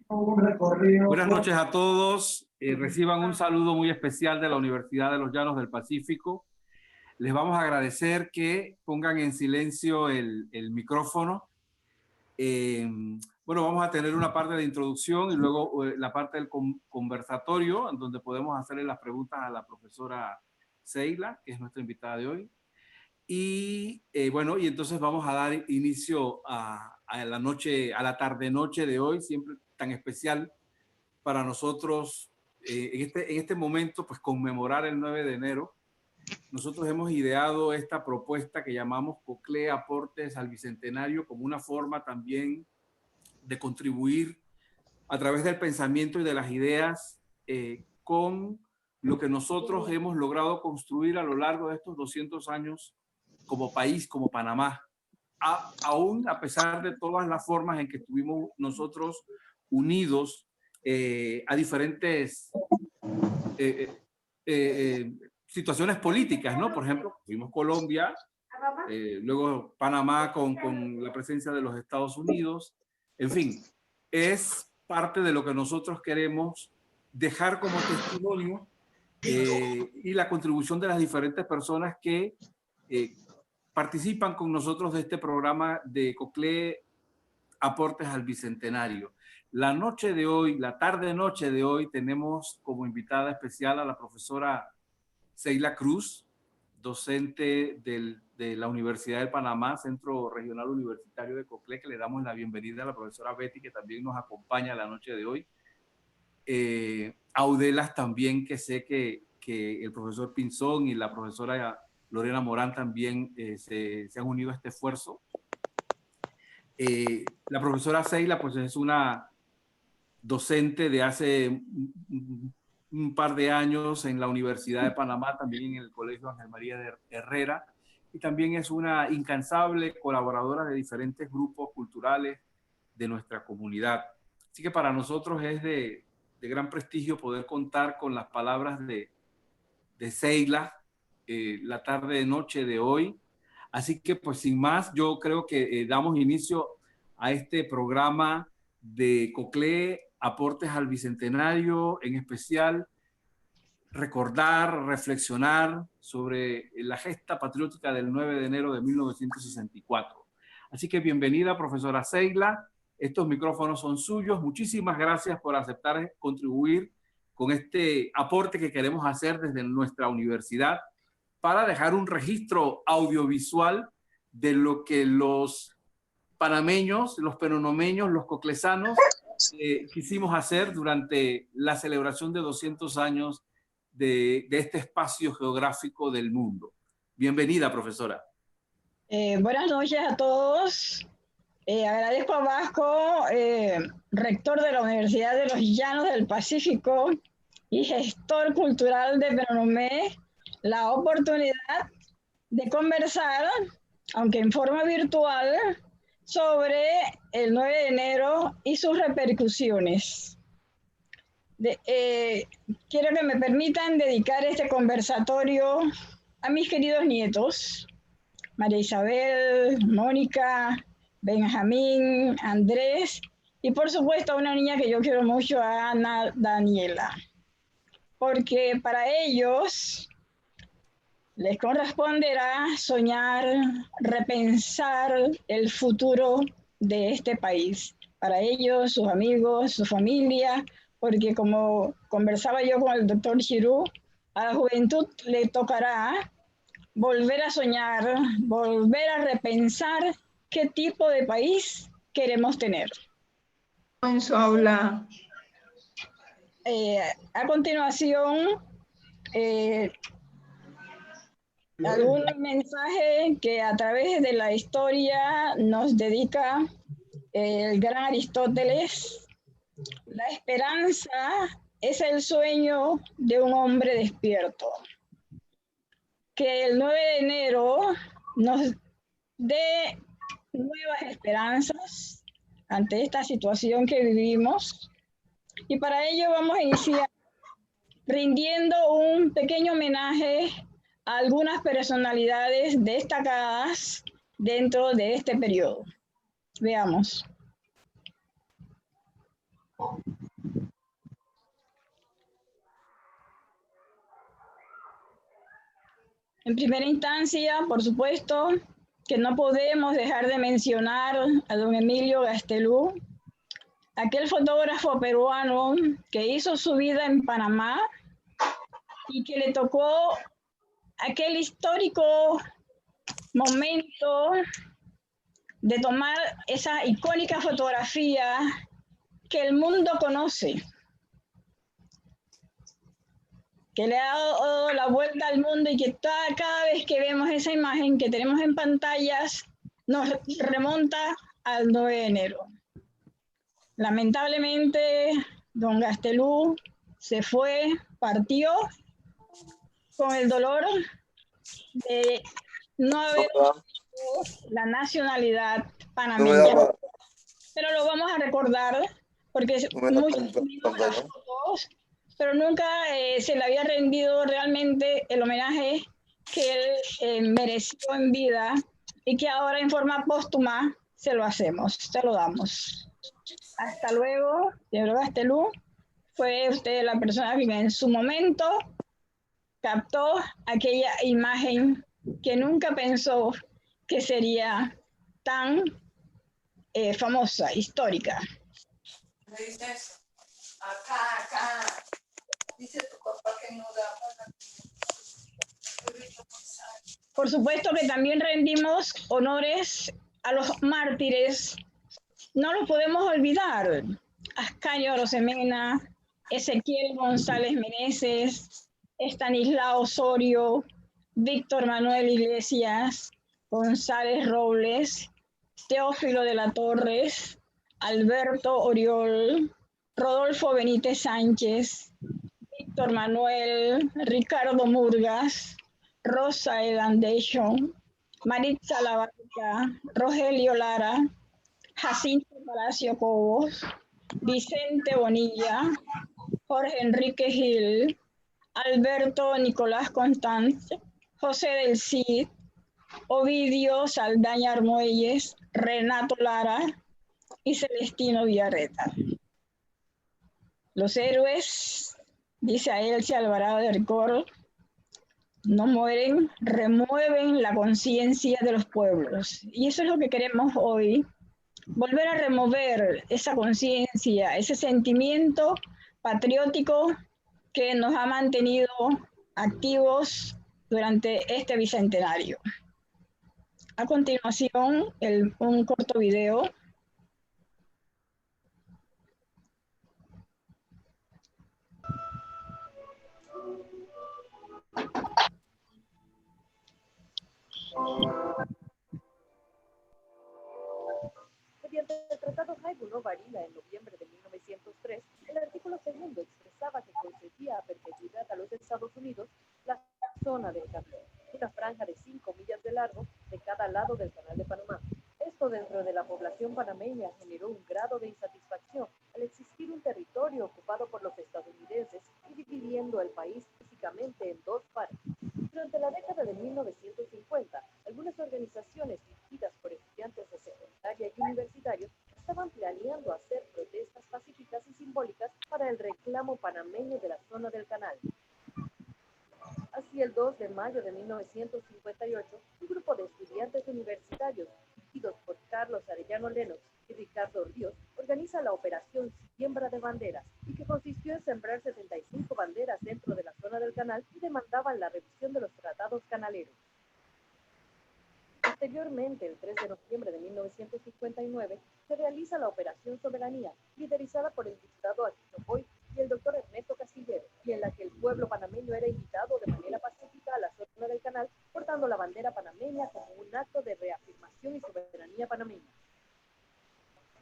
Buenas noches a todos. Reciban un saludo muy especial de la Universidad de los Llanos del Pacífico. Les vamos a agradecer que pongan en silencio el micrófono. Bueno, vamos a tener una parte de introducción y luego la parte del conversatorio, en donde podemos hacerle las preguntas a la profesora Seila, que es nuestra invitada de hoy. Y bueno, y entonces vamos a dar inicio a la noche, a la tarde-noche de hoy, siempre tan especial para nosotros en este momento, pues conmemorar el 9 de enero. Nosotros hemos ideado esta propuesta que llamamos COCLE Aportes al Bicentenario como una forma también de contribuir a través del pensamiento y de las ideas con lo que nosotros hemos logrado construir a lo largo de estos 200 años como país, como Panamá, aún a pesar de todas las formas en que estuvimos nosotros unidos a diferentes situaciones políticas, ¿no? Por ejemplo, fuimos Colombia, luego Panamá con la presencia de los Estados Unidos, en fin, es parte de lo que nosotros queremos dejar como testimonio y la contribución de las diferentes personas que participan con nosotros de este programa de COCLE Aportes al Bicentenario. La noche de hoy, la tarde-noche de hoy, tenemos como invitada especial a la profesora Seila Cruz, docente de la Universidad de Panamá, Centro Regional Universitario de COCLE, que le damos la bienvenida a la profesora Betty, que también nos acompaña la noche de hoy. Audelas también, que sé que el profesor Pinzón y la profesora Lorena Morán también se han unido a este esfuerzo. La profesora Seila pues es una docente de hace un par de años en la Universidad de Panamá, también en el Colegio Ángel María de Herrera, y también es una incansable colaboradora de diferentes grupos culturales de nuestra comunidad. Así que para nosotros es de gran prestigio poder contar con las palabras de Seila la tarde-noche de hoy. Así que pues sin más, yo creo que damos inicio a este programa de COCLE Aportes al Bicentenario, en especial recordar, reflexionar sobre la gesta patriótica del 9 de enero de 1964. Así que bienvenida, profesora Seila. Estos micrófonos son suyos. Muchísimas gracias por aceptar contribuir con este aporte que queremos hacer desde nuestra universidad para dejar un registro audiovisual de lo que los panameños, los penonomeños, los coclesanos quisimos hacer durante la celebración de 200 años de este espacio geográfico del mundo. Bienvenida, profesora. Buenas noches a todos. Agradezco a Vasco, rector de la Universidad de los Llanos del Pacífico y gestor cultural de Penonomé, la oportunidad de conversar, aunque en forma virtual, sobre el 9 de enero y sus repercusiones. Quiero que me permitan dedicar este conversatorio a mis queridos nietos, María Isabel, Mónica, Benjamín, Andrés, y por supuesto a una niña que yo quiero mucho, a Ana Daniela, porque para ellos les corresponderá soñar, repensar el futuro de este país, para ellos, sus amigos, su familia, porque como conversaba yo con el doctor Chirú, a la juventud le tocará volver a soñar, volver a repensar qué tipo de país queremos tener. En su aula. A continuación, algún mensaje que a través de la historia nos dedica el gran Aristóteles. La esperanza es el sueño de un hombre despierto. Que el 9 de enero nos dé nuevas esperanzas ante esta situación que vivimos. Y para ello vamos a iniciar rindiendo un pequeño homenaje a algunas personalidades destacadas dentro de este periodo. Veamos. En primera instancia, por supuesto, que no podemos dejar de mencionar a don Emilio Gastelú, aquel fotógrafo peruano que hizo su vida en Panamá y que le tocó aquel histórico momento de tomar esa icónica fotografía que el mundo conoce, que le ha dado la vuelta al mundo y que cada vez que vemos esa imagen que tenemos en pantallas nos remonta al 9 de enero. Lamentablemente, don Gastelú se fue, partió con el dolor de no haber la nacionalidad panameña. Pero lo vamos a recordar porque muchos vimos las fotos, pero nunca se le había rendido realmente el homenaje que él mereció en vida y que ahora en forma póstuma se lo hacemos, se lo damos. Hasta luego, Pedro Gastelú. Fue usted la persona que en su momento captó aquella imagen que nunca pensó que sería tan famosa, histórica. ¿Me dice eso? Acá. Dice tu papá que no da. Por supuesto que también rendimos honores a los mártires. No los podemos olvidar. Ascanio Rosemena, Ezequiel González Meneses, Estanislao Osorio, Víctor Manuel Iglesias, González Robles, Teófilo de la Torres, Alberto Oriol, Rodolfo Benítez Sánchez, Víctor Manuel, Ricardo Murgas, Rosa Elandation, Maritza Labarca, Rogelio Lara, Jacinto Palacio Cobos, Vicente Bonilla, Jorge Enrique Gil, Alberto Nicolás Constance, José del Cid, Ovidio Saldaña Armuelles, Renato Lara y Celestino Villarreta. Los héroes, dice a Elsie Alvarado de Ricor, no mueren, remueven la conciencia de los pueblos. Y eso es lo que queremos hoy, volver a remover esa conciencia, ese sentimiento patriótico que nos ha mantenido activos durante este bicentenario. A continuación, un corto video. Mediante el Tratado Jaibuno-Varina en noviembre de 1903, el artículo segundo expresaba que concedía a perpetuidad a los Estados Unidos la zona del canal, una franja de 5 millas de largo de cada lado del Canal de Panamá. Esto dentro de la población panameña generó un grado de insatisfacción al existir un territorio ocupado por los estadounidenses y dividiendo el país físicamente en dos partes. Durante la década de 1950, algunas organizaciones dirigidas por estudiantes de secundaria y universitarios estaban planeando hacer protestas pacíficas y simbólicas para el reclamo panameño de la zona del canal. Así, el 2 de mayo de 1958, un grupo de estudiantes universitarios, dirigidos por Carlos Arellano Lennox y Ricardo Ríos, organiza la Operación Siembra de Banderas, y que consistió en sembrar 75 banderas dentro de la zona del canal y demandaban la revisión de los tratados canaleros. Posteriormente, el 3 de noviembre de 1959, se realiza la Operación Soberanía, liderizada por el diputado Aquino Boy y el doctor Ernesto Castillero, y en la que el pueblo panameño era invitado de manera pacífica a la zona del canal, portando la bandera panameña como un acto de reafirmación y soberanía panameña.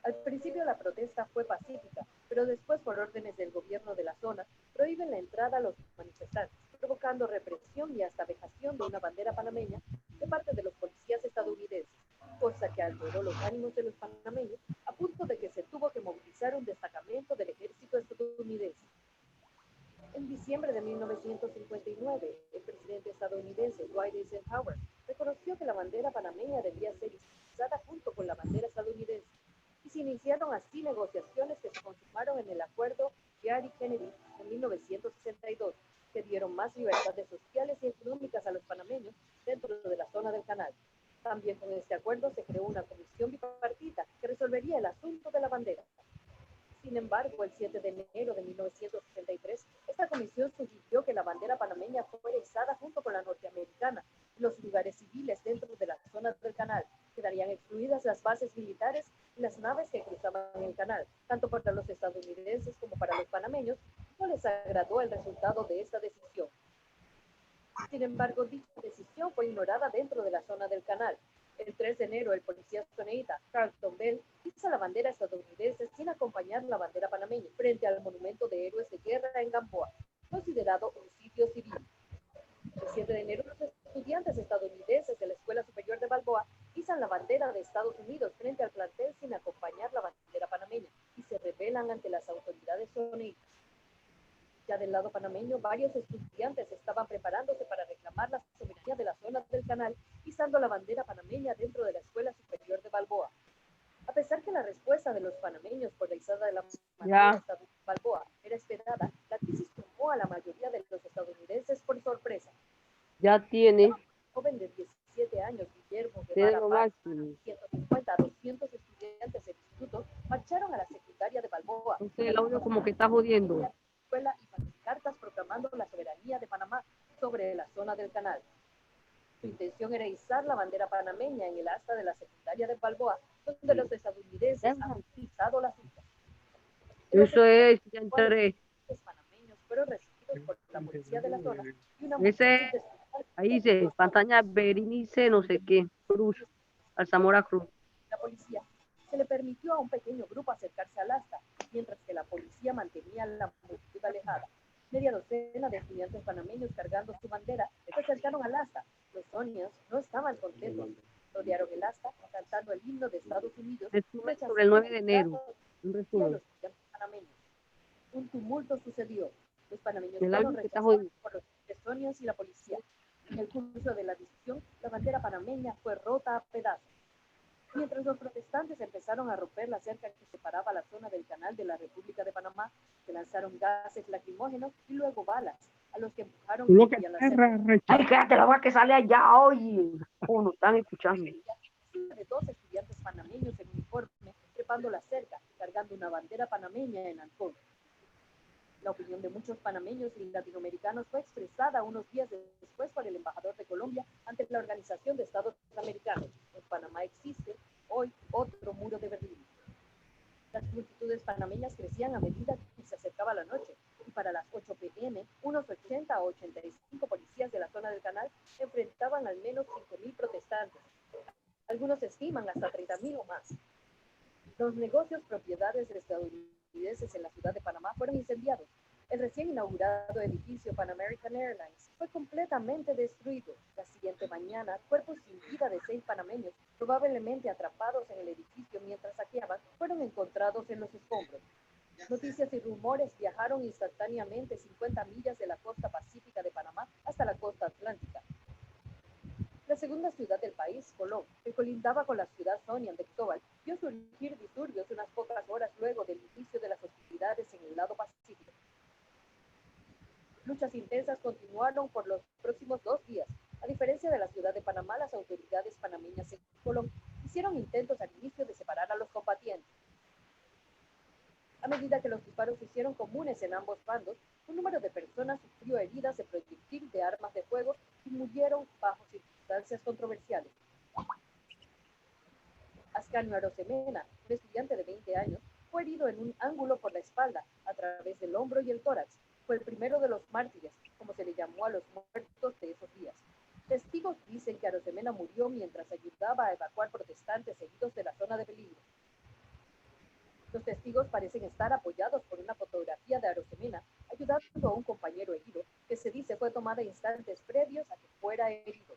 Al principio la protesta fue pacífica, pero después, por órdenes del gobierno de la zona, prohíben la entrada a los manifestantes, provocando represión y hasta vejación de una bandera panameña de parte de los policías estadounidenses, cosa que alteró los ánimos de los panameños, a punto de que se tuvo que movilizar un destacamento del ejército estadounidense. En diciembre de 1959, el presidente estadounidense Dwight Eisenhower reconoció que la bandera panameña debía ser izada junto con la bandera estadounidense, y se iniciaron así negociaciones que se consumaron en el acuerdo Gary-Kennedy en 1962, que dieron más libertades sociales y económicas a los panameños dentro de la zona del canal. También con este acuerdo se creó una comisión bipartita que resolvería el asunto de la bandera. Sin embargo, el 7 de enero de 1963, esta comisión sugirió que la bandera panameña fuera izada junto con la norteamericana en los lugares civiles dentro de la zona del canal. Quedarían excluidas las bases militares y las naves que cruzaban el canal, tanto para los estadounidenses como para los panameños. No les agradó el resultado de esta decisión. Sin embargo, dicha decisión fue ignorada dentro de la zona del canal. El 3 de enero, el policía soneíta Carlton Bell iza la bandera estadounidense sin acompañar la bandera panameña frente al monumento de héroes de guerra en Gamboa, considerado un sitio civil. El 7 de enero, los estudiantes estadounidenses de la Escuela Superior de Balboa izan la bandera de Estados Unidos frente al plantel sin acompañar la bandera panameña y se rebelan ante las autoridades soneítas. Ya del lado panameño, varios estudiantes estaban preparándose para reclamar la soberanía de la zona del canal, izando la bandera panameña dentro de la Escuela Superior de Balboa. A pesar que la respuesta de los panameños por la izada de la bandera de Balboa era esperada, la crisis tomó a la mayoría de los estadounidenses por sorpresa. Ya tiene. Un joven de 17 años, Guillermo Tiene Guevara lo Paz, máximo. 150 a 200 estudiantes del instituto marcharon a la secundaria de Balboa. Entonces el audio como que está jodiendo. Escuela y pancartas proclamando la soberanía de Panamá sobre la zona del canal. Su intención era izar la bandera panameña en el asta de la secundaria de Balboa, donde los estadounidenses han utilizado la cinta. Eso es, ya entré. Los panameños fueron recibidos por la policía de la zona y una Ese, ahí dice, pantalla Berenice, no sé qué, Cruz, Alzamora Cruz. La policía se le permitió a un pequeño grupo acercarse al asta, mientras que la policía mantenía la multitud alejada. Media docena de estudiantes panameños cargando su bandera se acercaron al asta. Los sonios no estaban contentos. Rodearon el asta cantando el himno de Estados Unidos. Resumen sobre el 9 de enero. Un resumen. Los estudiantes panameños. Un tumulto sucedió. Los panameños El fueron audio que está rechazados jodido. por los estonios y la policía. En el curso de la discusión, la bandera panameña fue rota a pedazos. Mientras los protestantes empezaron a romper la cerca que separaba la zona del canal de la República de Panamá, se lanzaron gases lacrimógenos y luego balas, a los que empujaron hacia la cerca. Ay, cállate la boca que sale allá, oye. Oh, no están escuchando. De dos estudiantes panameños en uniforme trepando la cerca, cargando una bandera panameña en halcón. La opinión de muchos panameños y latinoamericanos fue expresada unos días después por el embajador de Colombia ante la Organización de Estados Americanos. En Panamá existe hoy otro muro de Berlín. Las multitudes panameñas crecían a medida que se acercaba la noche, y para las 8 p.m., unos 80 a 85 policías de la zona del canal enfrentaban al menos 5.000 protestantes. Algunos estiman hasta 30.000 o más. Los negocios propiedades de estadounidenses en la ciudad de Panamá fueron incendiados. El recién inaugurado edificio Pan American Airlines fue completamente destruido. La siguiente mañana, cuerpos sin vida de 6 panameños, probablemente atrapados en el edificio mientras saqueaban, fueron encontrados en los escombros. Noticias y rumores viajaron instantáneamente 50 millas de la costa pacífica de Panamá hasta la costa atlántica. La segunda ciudad del país, Colón, que colindaba con la ciudad Sonia de Cristóbal, vio surgir disturbios unas pocas horas luego del inicio de las hostilidades en el lado pacífico. Luchas intensas continuaron por los próximos 2 días. A diferencia de la ciudad de Panamá, las autoridades panameñas en Colón hicieron intentos al inicio de separar a los combatientes. A medida que los disparos se hicieron comunes en ambos bandos, un número de personas sufrió heridas de proyectil de armas de fuego y murieron bajo circunstancias controversiales. Ascanio Arosemena, un estudiante de 20 años, fue herido en un ángulo por la espalda, a través del hombro y el tórax. Fue el primero de los mártires, como se le llamó a los muertos de esos días. Testigos dicen que Arosemena murió mientras ayudaba a evacuar protestantes heridos de la zona de peligro. Los testigos parecen estar apoyados por una fotografía de Arosemena ayudando a un compañero herido, que se dice fue tomada instantes previos a que fuera herido.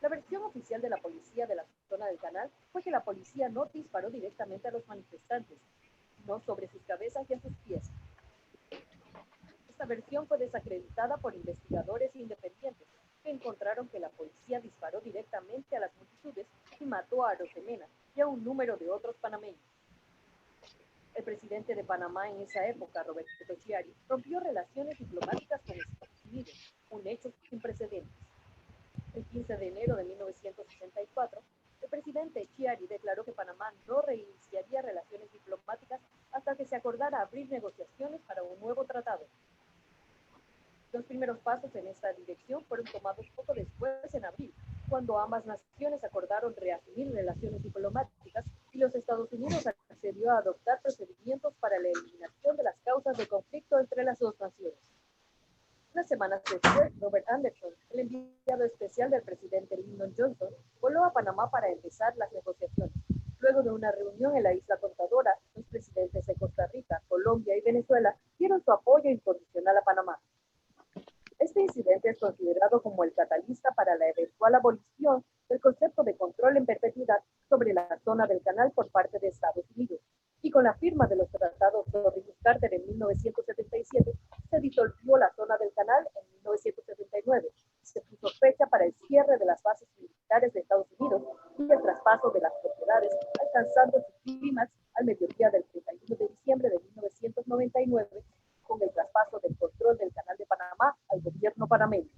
La versión oficial de la policía de la zona del canal fue que la policía no disparó directamente a los manifestantes, sino sobre sus cabezas y a sus pies. Esta versión fue desacreditada por investigadores independientes, que encontraron que la policía disparó directamente a las multitudes y mató a Arosemena y a un número de otros panameños. El presidente de Panamá en esa época, Roberto Chiari, rompió relaciones diplomáticas con Estados Unidos, un hecho sin precedentes. El 15 de enero de 1964, el presidente Chiari declaró que Panamá no reiniciaría relaciones diplomáticas hasta que se acordara abrir negociaciones para un nuevo tratado. Los primeros pasos en esta dirección fueron tomados poco después, en abril, cuando ambas naciones acordaron reasumir relaciones diplomáticas y los Estados Unidos accedió a adoptar procedimientos para la eliminación de las causas de conflicto entre las dos naciones. Unas semanas después, Robert Anderson, el enviado especial del presidente Lyndon Johnson, voló a Panamá para empezar las negociaciones. Luego de una reunión en la isla Contadora, los presidentes de Costa Rica, Colombia y Venezuela dieron su apoyo incondicional a Panamá. Este incidente es considerado como el catalista para la eventual abolición del concepto de control en perpetuidad sobre la zona del canal por parte de Estados Unidos. Y con la firma de los tratados Torrijos-Carter en 1977, se disolvió la zona del canal en 1979. Se puso fecha para el cierre de las bases militares de Estados Unidos y el traspaso de las propiedades, alcanzando su clímax al mediodía del 31 de diciembre de 1999, con el traspaso del control del canal de Panamá al gobierno panameño.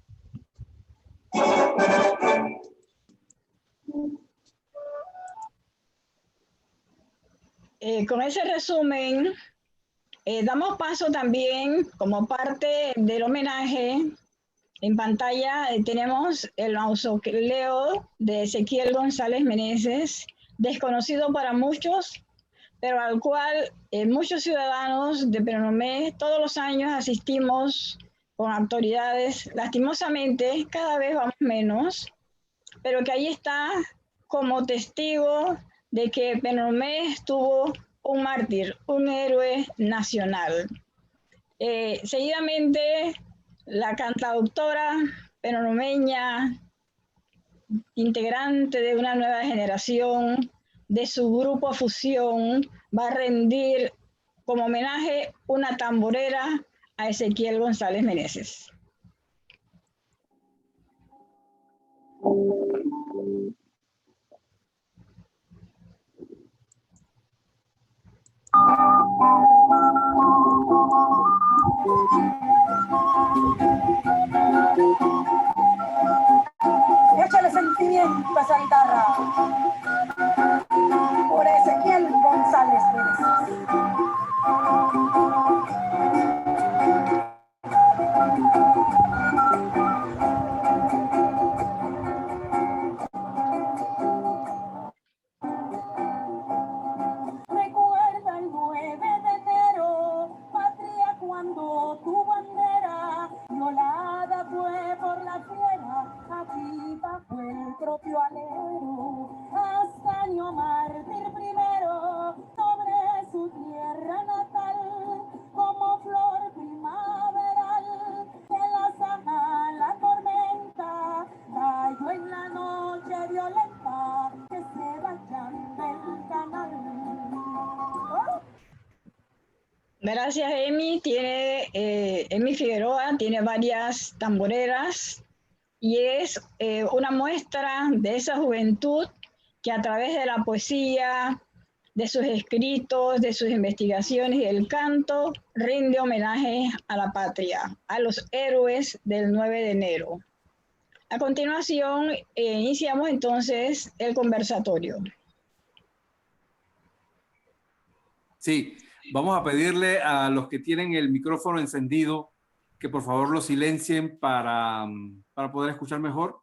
Con ese resumen, damos paso también, como parte del homenaje, en pantalla tenemos el mausoleo de Ezequiel González Meneses, desconocido para muchos, pero al cual muchos ciudadanos de Penonomé todos los años asistimos con autoridades. Lastimosamente, cada vez vamos menos, pero que ahí está como testigo de que Penonomé tuvo un mártir, un héroe nacional. Seguidamente, la cantautora penonomeña, integrante de una nueva generación, de su grupo Fusión, va a rendir como homenaje una tamborera a Ezequiel González Meneses. Échale sentimiento a esa guitarra. Por Ezequiel González Meneses. Recuerda el 9 de enero, patria, cuando tu bandera violada fue por la fiera, aquí bajo el propio alero. Ascanio mártir primero sobre su tierra natal, como flor primaveral que la saja la tormenta, cayó en la noche violenta que se vayan del canal. Gracias, Emi. Emi Figueroa tiene varias tamboreras y es una muestra de esa juventud que a través de la poesía, de sus escritos, de sus investigaciones y del canto, rinde homenaje a la patria, a los héroes del 9 de enero. A continuación, iniciamos entonces el conversatorio. Sí, vamos a pedirle a los que tienen el micrófono encendido que por favor lo silencien para poder escuchar mejor.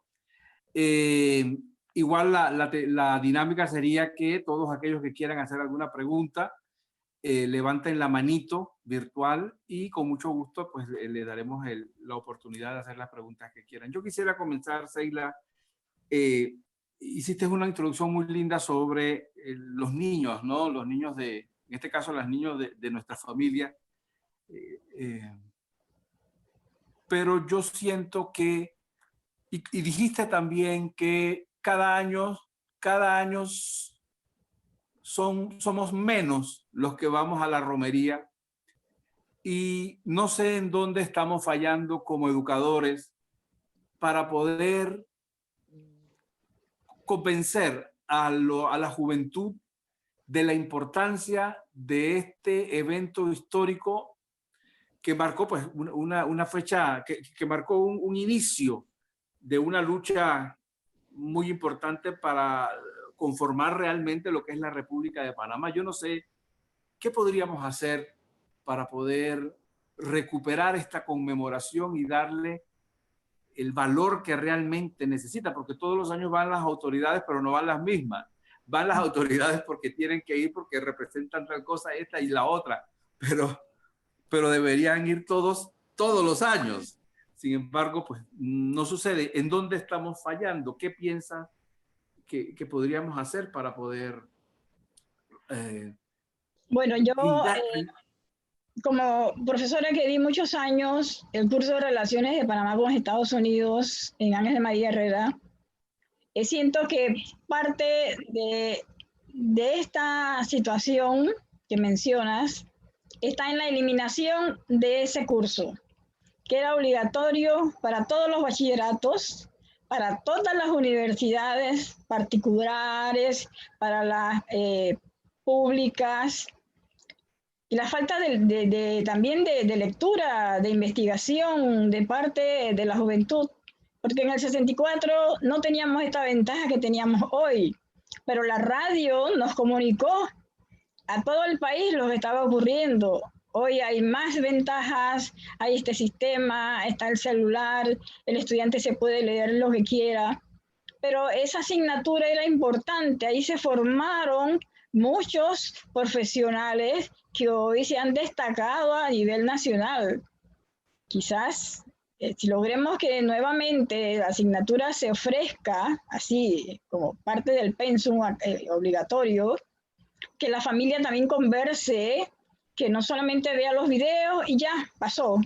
Igual la dinámica sería que todos aquellos que quieran hacer alguna pregunta levanten la manito virtual y con mucho gusto pues le daremos la oportunidad de hacer las preguntas que quieran. Yo quisiera comenzar, Seila. Hiciste una introducción muy linda sobre los niños, ¿no? Los niños en este caso, los niños de nuestra familia. Pero yo siento que, y dijiste también que cada año somos menos los que vamos a la romería, y no sé en dónde estamos fallando como educadores para poder convencer a la juventud de la importancia de este evento histórico que marcó pues, una fecha, que marcó un inicio de una lucha muy importante para conformar realmente lo que es la República de Panamá. Yo no sé qué podríamos hacer para poder recuperar esta conmemoración y darle el valor que realmente necesita, porque todos los años van las autoridades, pero no van las mismas. Van las autoridades porque tienen que ir, porque representan tal cosa, esta y la otra, pero deberían ir todos los años. Sin embargo, pues no sucede. ¿En dónde estamos fallando? ¿Qué piensa que podríamos hacer para poder... Bueno, yo como profesora que di muchos años el curso de Relaciones de Panamá con Estados Unidos en Ángel María Herrera, siento que parte de esta situación que mencionas está en la eliminación de ese curso, que era obligatorio para todos los bachilleratos, para todas las universidades particulares, para las públicas, y la falta también de lectura, de investigación de parte de la juventud, porque en el 64 no teníamos esta ventaja que teníamos hoy, pero la radio nos comunicó a todo el país lo que estaba ocurriendo. Hoy hay más ventajas, hay este sistema, está el celular, el estudiante se puede leer lo que quiera, pero esa asignatura era importante, ahí se formaron muchos profesionales que hoy se han destacado a nivel nacional. Quizás si logremos que nuevamente la asignatura se ofrezca así como parte del pensum obligatorio, que la familia también converse, que no solamente vea los videos y ya, pasó.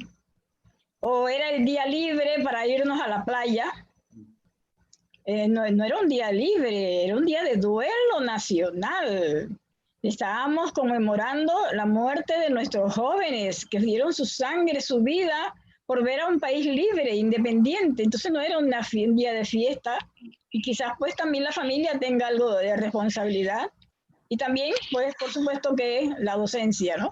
O era el día libre para irnos a la playa. No era un día libre, era un día de duelo nacional. Estábamos conmemorando la muerte de nuestros jóvenes que dieron su sangre, su vida por ver a un país libre, independiente. Entonces no era un día de fiesta, y quizás pues también la familia tenga algo de responsabilidad. Y también, pues, por supuesto que la docencia, ¿no?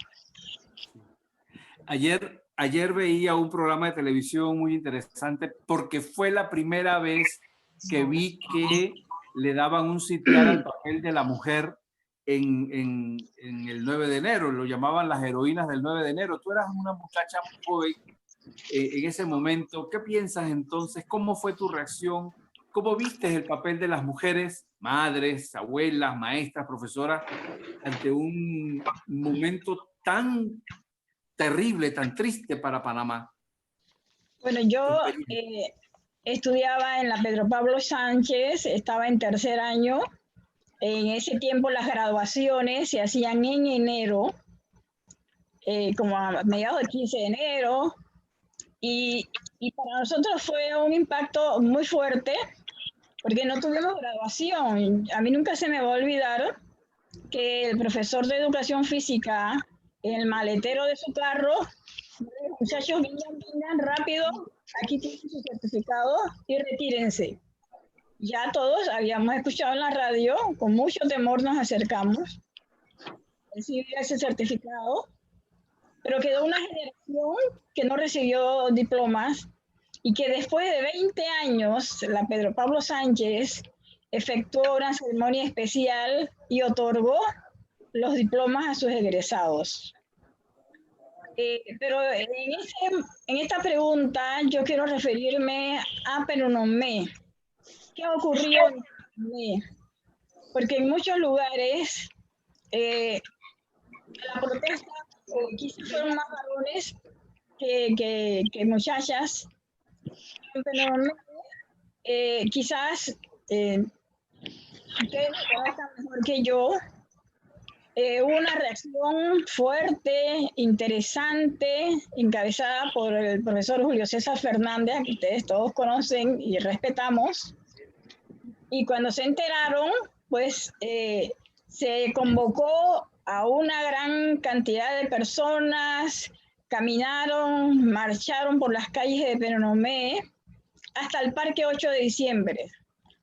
Ayer veía un programa de televisión muy interesante porque fue la primera vez que vi que le daban un sitial al papel de la mujer en el 9 de enero. Lo llamaban las heroínas del 9 de enero. Tú eras una muchacha muy joven en ese momento. ¿Qué piensas entonces? ¿Cómo fue tu reacción? ¿Cómo viste el papel de las mujeres, madres, abuelas, maestras, profesoras, ante un momento tan terrible, tan triste para Panamá? Bueno, yo estudiaba en la Pedro Pablo Sánchez, estaba en tercer año. En ese tiempo las graduaciones se hacían en enero, como a mediados del 15 de enero, y para nosotros fue un impacto muy fuerte, porque no tuvimos graduación. A mí nunca se me va a olvidar que el profesor de educación física, en el maletero de su carro, los muchachos vengan rápido, aquí tienen su certificado y retírense. Ya todos habíamos escuchado en la radio, con mucho temor nos acercamos, recibir ese certificado, pero quedó una generación que no recibió diplomas y que después de 20 años, la Pedro Pablo Sánchez efectuó una ceremonia especial y otorgó los diplomas a sus egresados. Pero en esta pregunta yo quiero referirme a Penonomé. ¿Qué ocurrió en Penonomé? Porque en muchos lugares la protesta quizás fueron más varones que muchachas. En Penonomé quizás ustedes conozcan mejor que yo, hubo una reacción fuerte, interesante, encabezada por el profesor Julio César Fernández, que ustedes todos conocen y respetamos. Y cuando se enteraron, pues se convocó a una gran cantidad de personas, caminaron, marcharon por las calles de Penonomé hasta el Parque 8 de Diciembre.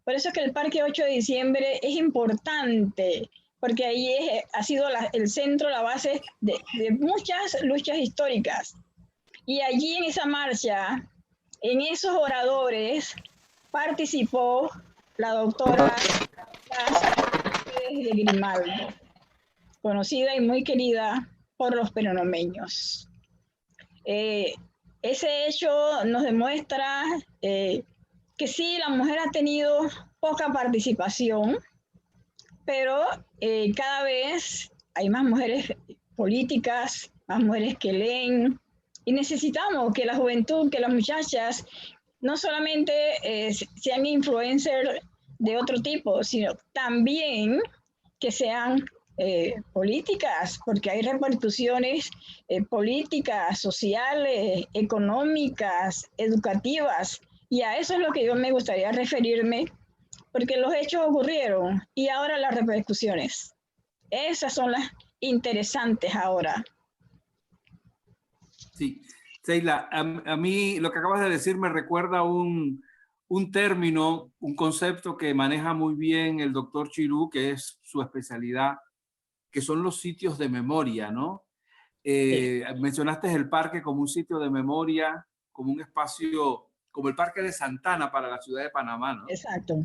Por eso es que el Parque 8 de Diciembre es importante porque ahí ha sido el centro, la base de muchas luchas históricas. Y allí en esa marcha, en esos oradores, participó la doctora de Grimaldo, conocida y muy querida por los penonomeños. Ese hecho nos demuestra que sí, la mujer ha tenido poca participación, pero cada vez hay más mujeres políticas, más mujeres que leen, y necesitamos que la juventud, que las muchachas, no solamente sean influencers de otro tipo, sino también que sean políticas, porque hay repercusiones políticas, sociales, económicas, educativas, y a eso es lo que yo me gustaría referirme, porque los hechos ocurrieron y ahora las repercusiones. Esas son las interesantes ahora. Sí, Seila, a mí lo que acabas de decir me recuerda un término, un concepto que maneja muy bien el doctor Chirú, que es su especialidad, que son los sitios de memoria, ¿no? Mencionaste el parque como un sitio de memoria, como un espacio, como el Parque de Santana para la ciudad de Panamá, ¿no? Exacto.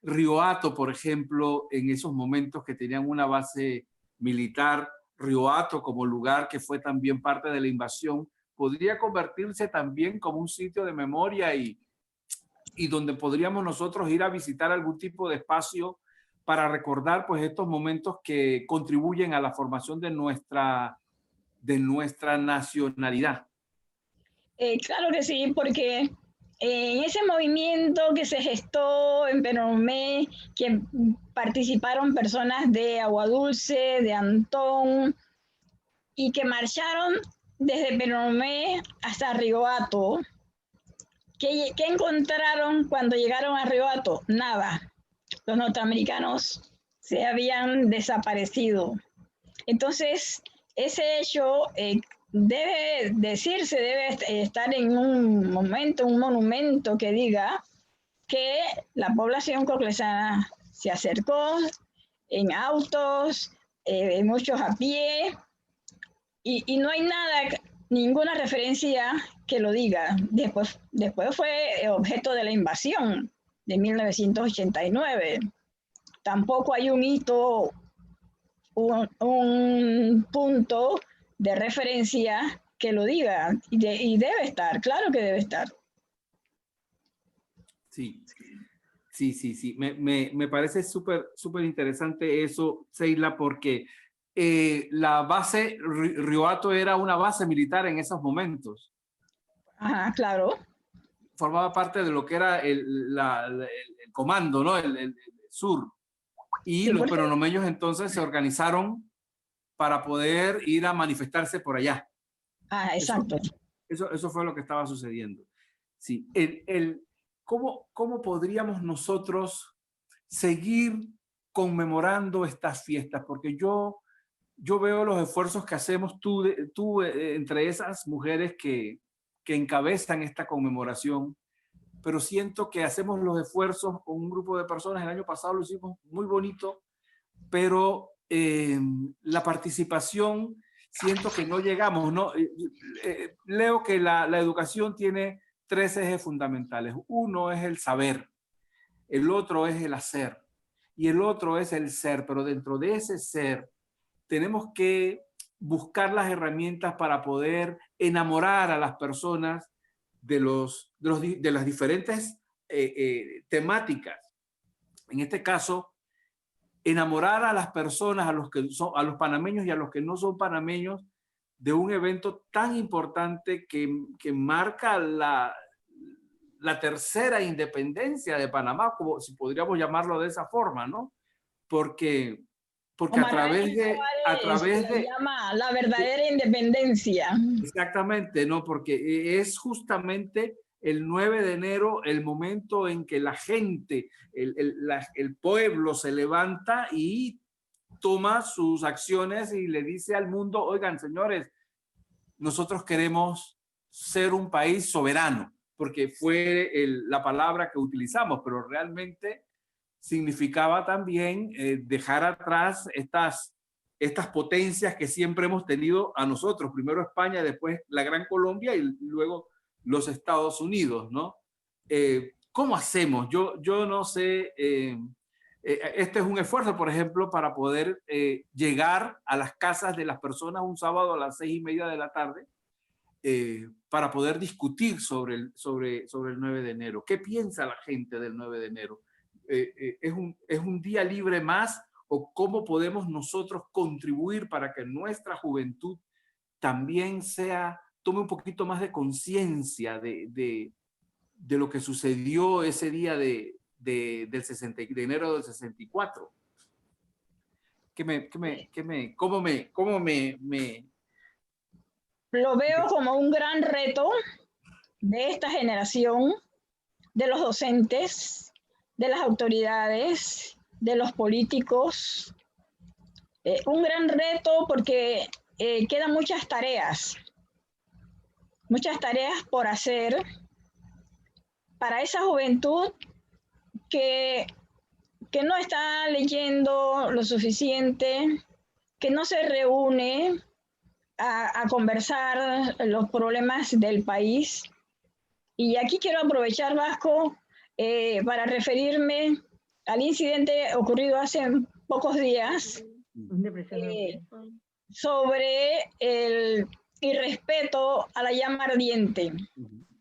Río Hato, por ejemplo, en esos momentos que tenían una base militar, Río Hato como lugar que fue también parte de la invasión, podría convertirse también como un sitio de memoria y donde podríamos nosotros ir a visitar algún tipo de espacio para recordar pues estos momentos que contribuyen a la formación de nuestra nacionalidad. Claro que sí, porque en ese movimiento que se gestó en Penonomé, que participaron personas de Aguadulce, de Antón, y que marcharon desde Penonomé hasta Río Hato. ¿Qué encontraron cuando llegaron a Río Hato? Nada. Los norteamericanos se habían desaparecido. Entonces, ese hecho debe decirse, debe estar en un momento, un monumento que diga que la población coclesana se acercó en autos, muchos a pie, y no hay nada, ninguna referencia que lo diga. Después fue objeto de la invasión de 1989. Tampoco hay un hito, un punto de referencia que lo diga, y debe estar, claro que debe estar. Sí, sí, sí, sí. Me parece súper interesante eso, Seila, porque la base Río Hato era una base militar en esos momentos. Ajá, claro. Formaba parte de lo que era el comando, ¿no? El sur. Y Sí, los porque, penonomeños entonces se organizaron para poder ir a manifestarse por allá. exacto. Eso fue lo que estaba sucediendo. Sí, ¿cómo podríamos nosotros seguir conmemorando estas fiestas? Porque yo veo los esfuerzos que hacemos tú entre esas mujeres que encabezan esta conmemoración, pero siento que hacemos los esfuerzos con un grupo de personas. El año pasado lo hicimos muy bonito, pero la participación siento que no llegamos, ¿no? Leo que la educación tiene 3 ejes fundamentales. Uno es el saber, el otro es el hacer y el otro es el ser, pero dentro de ese ser tenemos que buscar las herramientas para poder enamorar a las personas de las diferentes temáticas. En este caso, enamorar a las personas, a los panameños y a los que no son panameños, de un evento tan importante que marca la tercera independencia de Panamá, como si podríamos llamarlo de esa forma, ¿no? Porque Omar a través de llama la verdadera independencia. Exactamente, ¿no? Porque es justamente el 9 de enero el momento en que la gente, el pueblo se levanta y toma sus acciones y le dice al mundo, oigan, señores, nosotros queremos ser un país soberano, porque fue la palabra que utilizamos, pero realmente significaba también dejar atrás estas potencias que siempre hemos tenido a nosotros, primero España, después la Gran Colombia y luego los Estados Unidos, ¿no? ¿Cómo hacemos? Yo no sé, este es un esfuerzo, por ejemplo, para poder llegar a las casas de las personas un sábado a las 6:30 de la tarde, para poder discutir sobre el 9 de enero. ¿Qué piensa la gente del 9 de enero? ¿Es un día libre más? ¿O cómo podemos nosotros contribuir para que nuestra juventud también tome un poquito más de conciencia de lo que sucedió ese día de enero del 64? ¿Cómo me Lo veo como un gran reto de esta generación, de los docentes, de las autoridades, de los políticos. Un gran reto porque quedan muchas tareas por hacer para esa juventud que no está leyendo lo suficiente, que no se reúne a conversar los problemas del país. Y aquí quiero aprovechar, Vasco, para referirme al incidente ocurrido hace pocos días sobre el irrespeto a la llama ardiente,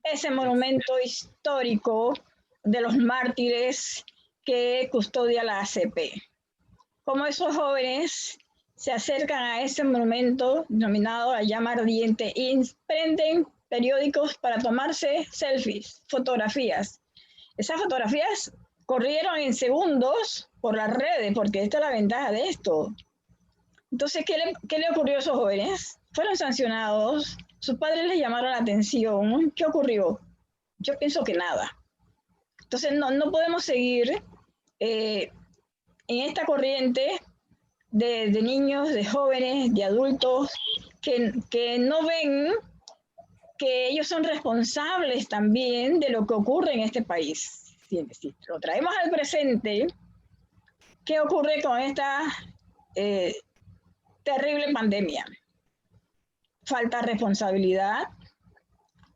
ese monumento histórico de los mártires que custodia la ACP. Como esos jóvenes se acercan a ese monumento denominado la llama ardiente y prenden periódicos para tomarse selfies, fotografías. Esas fotografías corrieron en segundos por las redes, porque esta es la ventaja de esto. Entonces, ¿qué le ocurrió a esos jóvenes? Fueron sancionados, sus padres les llamaron la atención. ¿Qué ocurrió? Yo pienso que nada. Entonces, no podemos seguir en esta corriente de niños, de jóvenes, de adultos, que no ven que ellos son responsables también de lo que ocurre en este país. Si lo traemos al presente, ¿qué ocurre con esta terrible pandemia? Falta responsabilidad,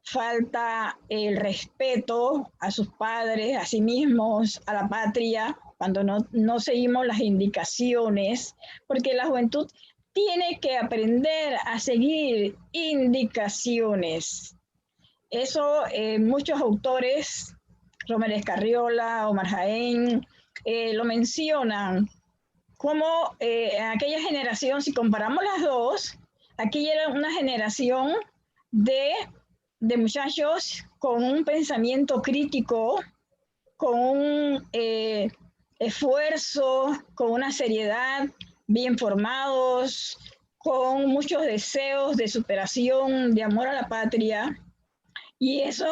falta el respeto a sus padres, a sí mismos, a la patria, cuando no seguimos las indicaciones, porque la juventud tiene que aprender a seguir indicaciones. Eso muchos autores, Romer Escarriola, Omar Jaén, lo mencionan, como aquella generación, si comparamos las dos, aquí era una generación de muchachos con un pensamiento crítico, con un esfuerzo, con una seriedad, bien formados, con muchos deseos de superación, de amor a la patria, y eso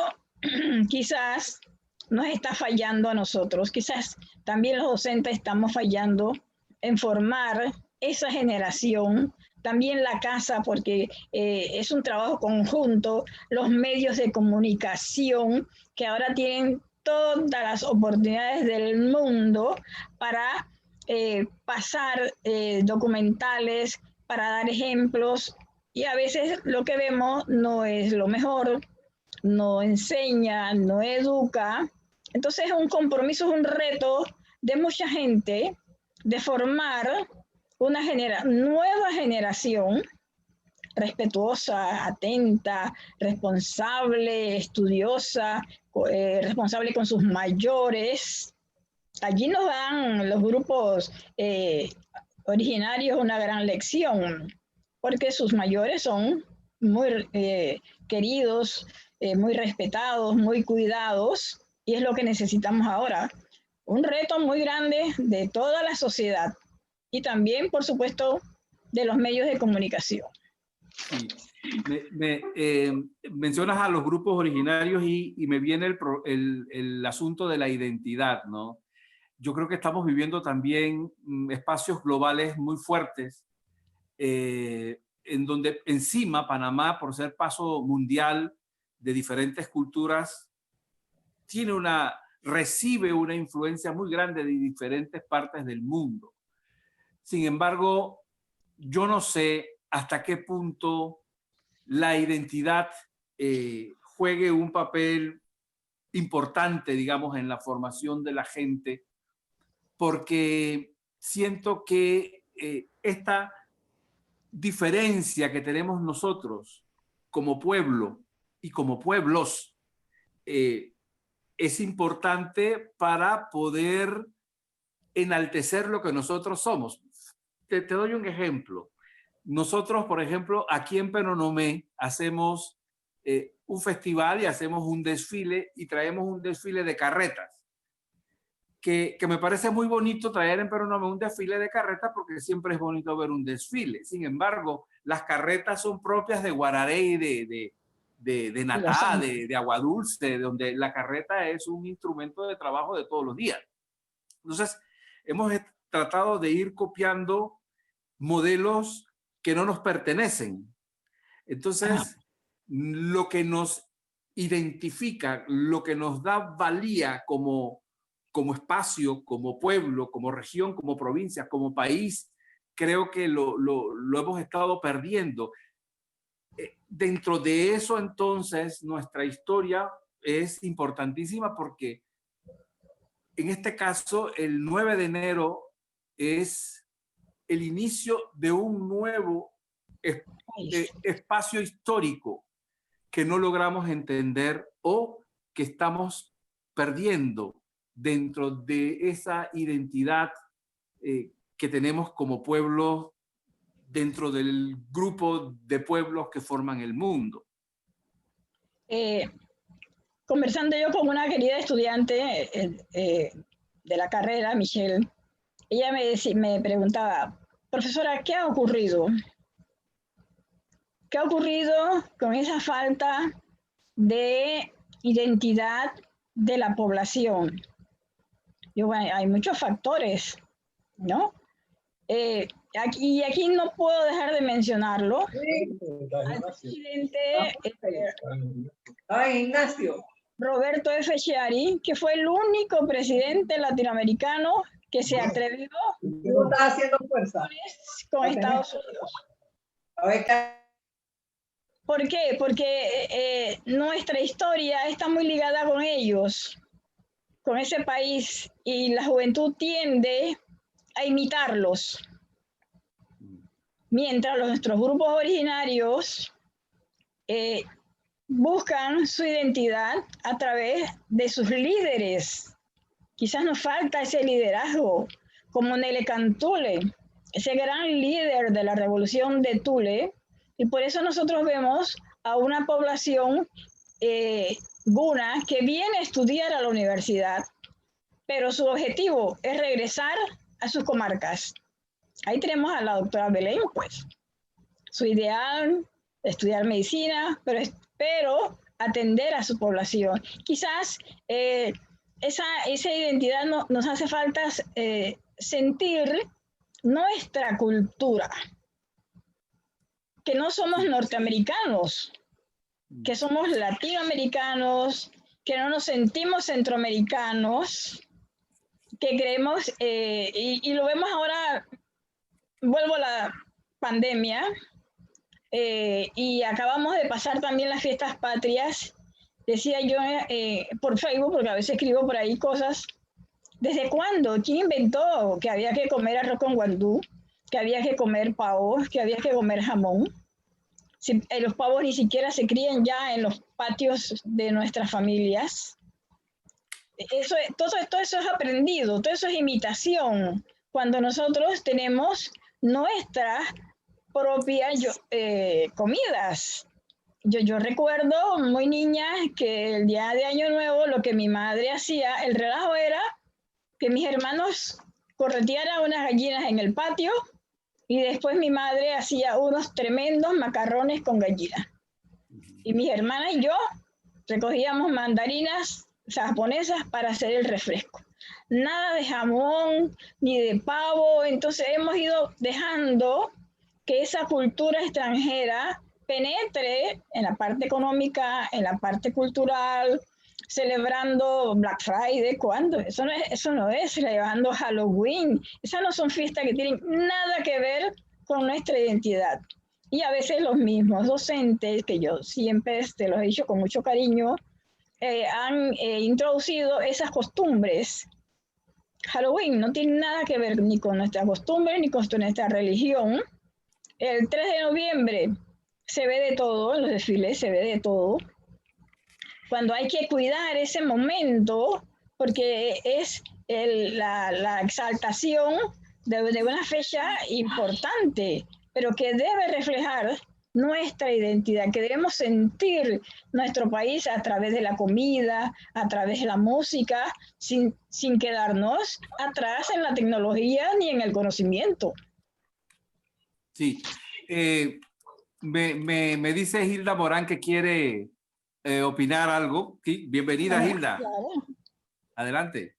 quizás nos está fallando a nosotros, quizás también los docentes estamos fallando en formar esa generación, también la casa, porque es un trabajo conjunto, los medios de comunicación que ahora tienen todas las oportunidades del mundo para pasar documentales, para dar ejemplos, y a veces lo que vemos no es lo mejor, no enseña, no educa. Entonces es un compromiso, es un reto de mucha gente de formar una nueva generación respetuosa, atenta, responsable, estudiosa, responsable con sus mayores. Allí nos dan los grupos originarios una gran lección, porque sus mayores son muy queridos, muy respetados, muy cuidados, y es lo que necesitamos ahora. Un reto muy grande de toda la sociedad y también, por supuesto, de los medios de comunicación. Sí. Mencionas a los grupos originarios y me viene el asunto de la identidad, ¿no? Yo creo que estamos viviendo también espacios globales muy fuertes, en donde encima Panamá, por ser paso mundial de diferentes culturas, tiene una recibe una influencia muy grande de diferentes partes del mundo. Sin embargo, yo no sé hasta qué punto la identidad juegue un papel importante, digamos, en la formación de la gente, porque siento que esta diferencia que tenemos nosotros como pueblo y como pueblos es importante para poder enaltecer lo que nosotros somos. Te doy un ejemplo. Nosotros, por ejemplo, aquí en Penonomé hacemos un festival y hacemos un desfile y traemos un desfile de carretas. Que me parece muy bonito traer en Penonomé un desfile de carretas porque siempre es bonito ver un desfile. Sin embargo, las carretas son propias de Guararé, de Natá, de Aguadulce, donde la carreta es un instrumento de trabajo de todos los días. Entonces, hemos tratado de ir copiando modelos que no nos pertenecen. Entonces, lo que nos identifica, lo que nos da valía como espacio, como pueblo, como región, como provincia, como país, creo que lo hemos estado perdiendo. Dentro de eso, entonces, nuestra historia es importantísima porque en este caso, el 9 de enero es el inicio de un nuevo espacio histórico que no logramos entender o que estamos perdiendo dentro de esa identidad que tenemos como pueblo dentro del grupo de pueblos que forman el mundo. Conversando yo con una querida estudiante de la carrera, Michelle, ella me preguntaba, profesora, ¿qué ha ocurrido? ¿Qué ha ocurrido con esa falta de identidad de la población? Bueno, hay muchos factores, ¿no? Aquí no puedo dejar de mencionarlo. Al presidente Ignacio. Roberto F. Chiari, que fue el único presidente latinoamericano que se atrevió haciendo fuerza con Estados Unidos. ¿Por qué? Porque nuestra historia está muy ligada con ellos, con ese país, y la juventud tiende a imitarlos. Mientras nuestros grupos originarios buscan su identidad a través de sus líderes. Quizás nos falta ese liderazgo, como Nelecan Tule, ese gran líder de la revolución de Tule, y por eso nosotros vemos a una población guna que viene a estudiar a la universidad, pero su objetivo es regresar a sus comarcas. Ahí tenemos a la doctora Belén, pues, su ideal, estudiar medicina, pero atender a su población. Quizás esa identidad nos hace falta sentir nuestra cultura, que no somos norteamericanos, que somos latinoamericanos, que no nos sentimos centroamericanos, que creemos, y lo vemos ahora, vuelvo a la pandemia, y acabamos de pasar también las fiestas patrias. Decía yo por Facebook, porque a veces escribo por ahí cosas, ¿desde cuándo? ¿Quién inventó que había que comer arroz con guandú? Que había que comer pavos, que había que comer jamón. Si, los pavos ni siquiera se crían ya en los patios de nuestras familias. Todo eso es aprendido, todo eso es imitación. Cuando nosotros tenemos nuestras propias comidas. Yo recuerdo muy niña que el día de Año Nuevo lo que mi madre hacía, el relajo era que mis hermanos corretearan unas gallinas en el patio y después mi madre hacía unos tremendos macarrones con gallina. Y mis hermanas y yo recogíamos mandarinas japonesas para hacer el refresco. Nada de jamón ni de pavo, entonces hemos ido dejando que esa cultura extranjera penetre en la parte económica, en la parte cultural, celebrando Black Friday, ¿cuándo? Eso no es celebrando Halloween. Esas no son fiestas que tienen nada que ver con nuestra identidad. Y a veces los mismos docentes, que yo siempre los he dicho con mucho cariño, han introducido esas costumbres. Halloween no tiene nada que ver ni con nuestra costumbre ni con nuestra religión. El 3 de noviembre se ve de todo, en los desfiles se ve de todo. Cuando hay que cuidar ese momento, porque es la exaltación de una fecha importante, pero que debe reflejar nuestra identidad, que debemos sentir nuestro país a través de la comida, a través de la música, sin quedarnos atrás en la tecnología ni en el conocimiento. Sí. Me dice Hilda Morán que quiere opinar algo. Sí, bienvenida, Hilda. Claro. Adelante.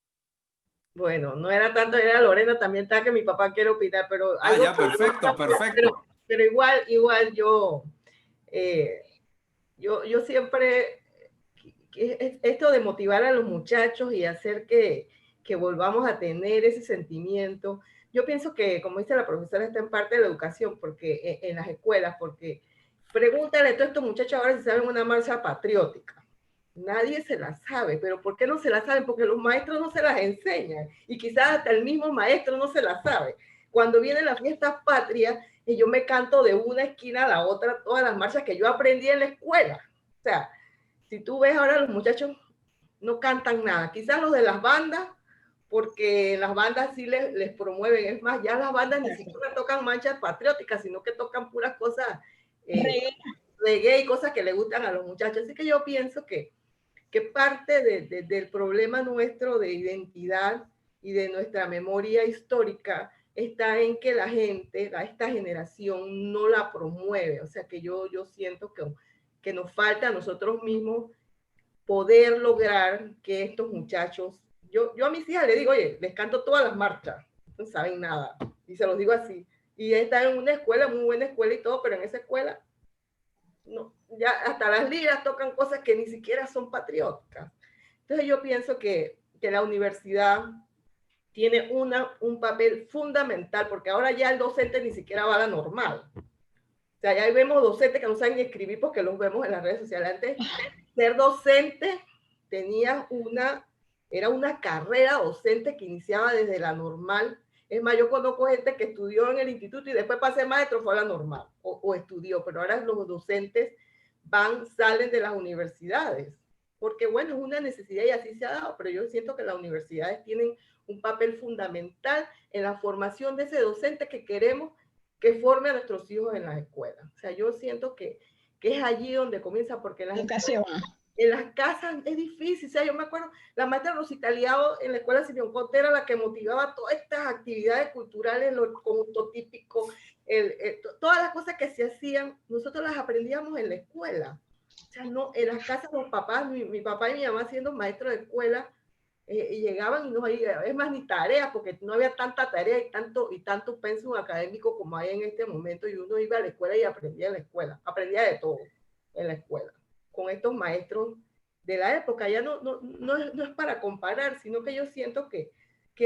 Bueno, no era tanto, era Lorena, también está que mi papá quiere opinar, pero... Ya, perfecto, perfecto. Pero igual yo siempre, esto de motivar a los muchachos y hacer que volvamos a tener ese sentimiento, yo pienso que, como dice la profesora, está en parte de la educación, porque en las escuelas, porque pregúntale a todos estos muchachos ahora si saben una marcha patriótica. Nadie se la sabe, pero ¿por qué no se la saben? Porque los maestros no se las enseñan, y quizás hasta el mismo maestro no se la sabe. Cuando vienen las fiestas patrias, y yo me canto de una esquina a la otra todas las marchas que yo aprendí en la escuela. O sea, si tú ves ahora, los muchachos no cantan nada. Quizás los de las bandas, porque las bandas sí les promueven. Es más, ya las bandas ni siquiera tocan marchas patrióticas, sino que tocan puras cosas reggae y cosas que le gustan a los muchachos. Así que yo pienso que parte del problema nuestro de identidad y de nuestra memoria histórica está en que la gente, esta generación, no la promueve. O sea, que yo siento que nos falta a nosotros mismos poder lograr que estos muchachos... Yo a mis hijas les digo, oye, les canto todas las marchas, no saben nada, y se los digo así. Y están en una escuela, muy buena escuela y todo, pero en esa escuela, no, ya hasta las ligas tocan cosas que ni siquiera son patrióticas. Entonces yo pienso que la universidad tiene un papel fundamental, porque ahora ya el docente ni siquiera va a la normal. O sea, ya vemos docentes que no saben ni escribir porque los vemos en las redes sociales. Antes, ser docente era una carrera docente que iniciaba desde la normal. Es más, yo conozco gente que estudió en el instituto y después para ser maestro fue a la normal, o estudió, pero ahora los docentes salen de las universidades, porque bueno, es una necesidad y así se ha dado, pero yo siento que las universidades tienen un papel fundamental en la formación de ese docente que queremos que forme a nuestros hijos en las escuelas. O sea, yo siento que es allí donde comienza, porque en las casas es difícil. O sea, yo me acuerdo, la maestra Rosita Aliado en la escuela Simeón Conte era la que motivaba todas estas actividades culturales, lo conjunto típico, todas las cosas que se hacían, nosotros las aprendíamos en la escuela. O sea, no, en las casas los papás, mi papá y mi mamá siendo maestros de escuela, y llegaban y no había, es más, ni tareas, porque no había tanta tarea y tanto pensum académico como hay en este momento, y uno iba a la escuela y aprendía en la escuela, aprendía de todo en la escuela, con estos maestros de la época. Ya no es para comparar, sino que yo siento que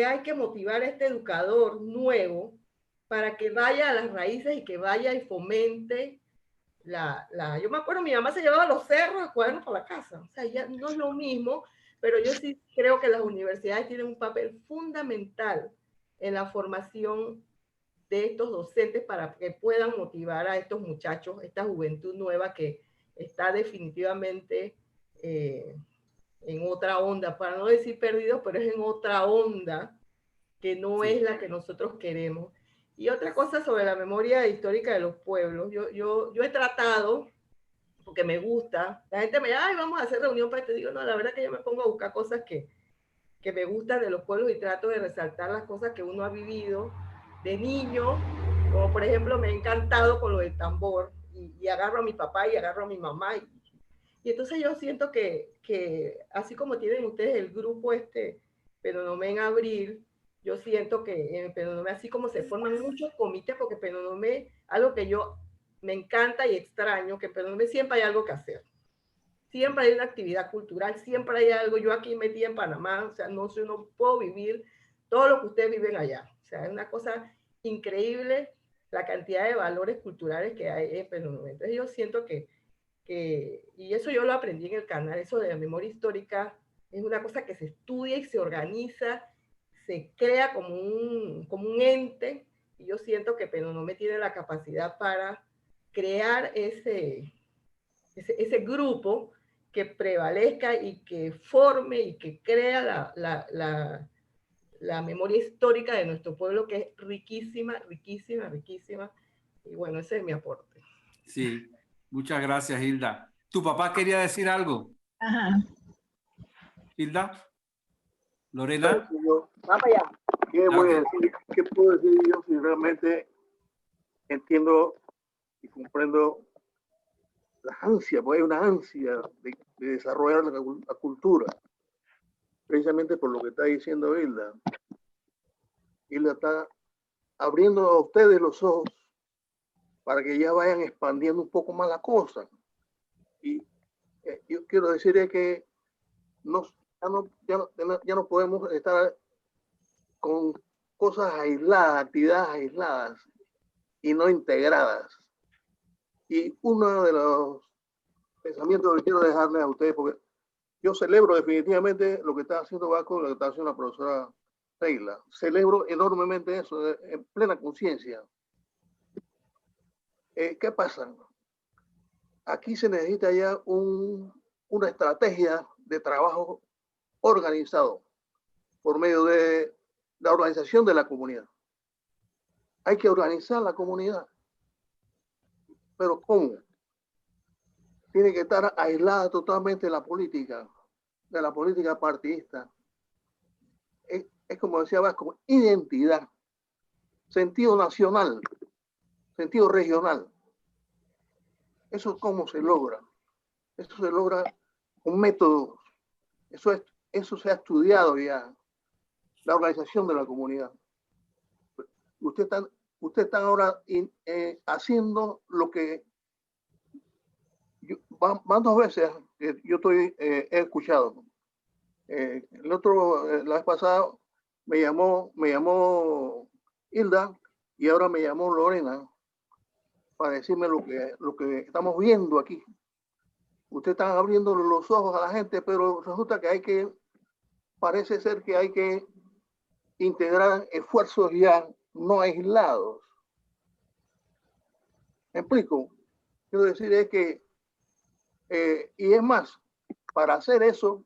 hay que motivar a este educador nuevo para que vaya a las raíces y que vaya y fomente yo me acuerdo, mi mamá se llevaba los cerros de cuadernos para la casa. O sea, ya no es lo mismo, pero yo sí creo que las universidades tienen un papel fundamental en la formación de estos docentes para que puedan motivar a estos muchachos, esta juventud nueva que está definitivamente en otra onda, para no decir perdido, pero es en otra onda que no es la que nosotros queremos. Y otra cosa sobre la memoria histórica de los pueblos, yo he tratado, porque me gusta, la gente me dice, ay, vamos a hacer reunión para esto. Digo, no, la verdad que yo me pongo a buscar cosas que me gustan de los pueblos y trato de resaltar las cosas que uno ha vivido de niño, como por ejemplo me ha encantado con lo del tambor, y agarro a mi papá y agarro a mi mamá, y entonces yo siento que así como tienen ustedes el grupo Penonomé en abril, yo siento que en Penonomé, así como se forman muchos comités, porque Penonomé, algo que yo me encanta y extraño, que en Penonomé siempre hay algo que hacer. siempre hay una actividad cultural, siempre hay algo. Yo aquí metí en Panamá, o sea, no puedo vivir todo lo que ustedes viven allá. O sea, es una cosa increíble la cantidad de valores culturales que hay en Perú. Entonces yo siento que, y eso yo lo aprendí en el canal, eso de la memoria histórica, es una cosa que se estudia y se organiza, se crea como un ente, y yo siento que Penonomé tiene la capacidad para crear ese grupo que prevalezca y que forme y que crea la memoria histórica de nuestro pueblo, que es riquísima, riquísima, riquísima. Y bueno, ese es mi aporte. Sí, muchas gracias, Hilda. ¿Tu papá quería decir algo? Ajá. Hilda, Lorena. Vamos allá. ¿Qué voy a decir? ¿Qué puedo decir yo si realmente entiendo y comprendo la ansia? Pues hay una ansia de desarrollar la cultura, precisamente por lo que está diciendo Hilda. Hilda está abriendo a ustedes los ojos para que ya vayan expandiendo un poco más la cosa. Y yo quiero decir que ya no podemos estar con cosas aisladas, actividades aisladas y no integradas. Y uno de los pensamientos que quiero dejarles a ustedes, porque yo celebro definitivamente lo que está haciendo Vasco, lo que está haciendo la profesora Sheila. Celebro enormemente eso, en plena conciencia. ¿Qué pasa? Aquí se necesita ya una estrategia de trabajo organizado por medio de la organización de la comunidad. Hay que organizar la comunidad. ¿Pero cómo? Tiene que estar aislada totalmente de la política partidista. Es como decía Vasco, identidad, sentido nacional, sentido regional. ¿Eso cómo se logra? Eso se logra con métodos. Eso se ha estudiado ya. La organización de la comunidad. Ustedes están ahora haciendo lo que van 2 veces que yo he escuchado. La vez pasada me llamó Hilda y ahora me llamó Lorena para decirme lo que estamos viendo aquí. Ustedes están abriendo los ojos a la gente, pero resulta que parece ser que hay que integrar esfuerzos ya no aislados. ¿Me explico? Quiero decir es que, y es más, para hacer eso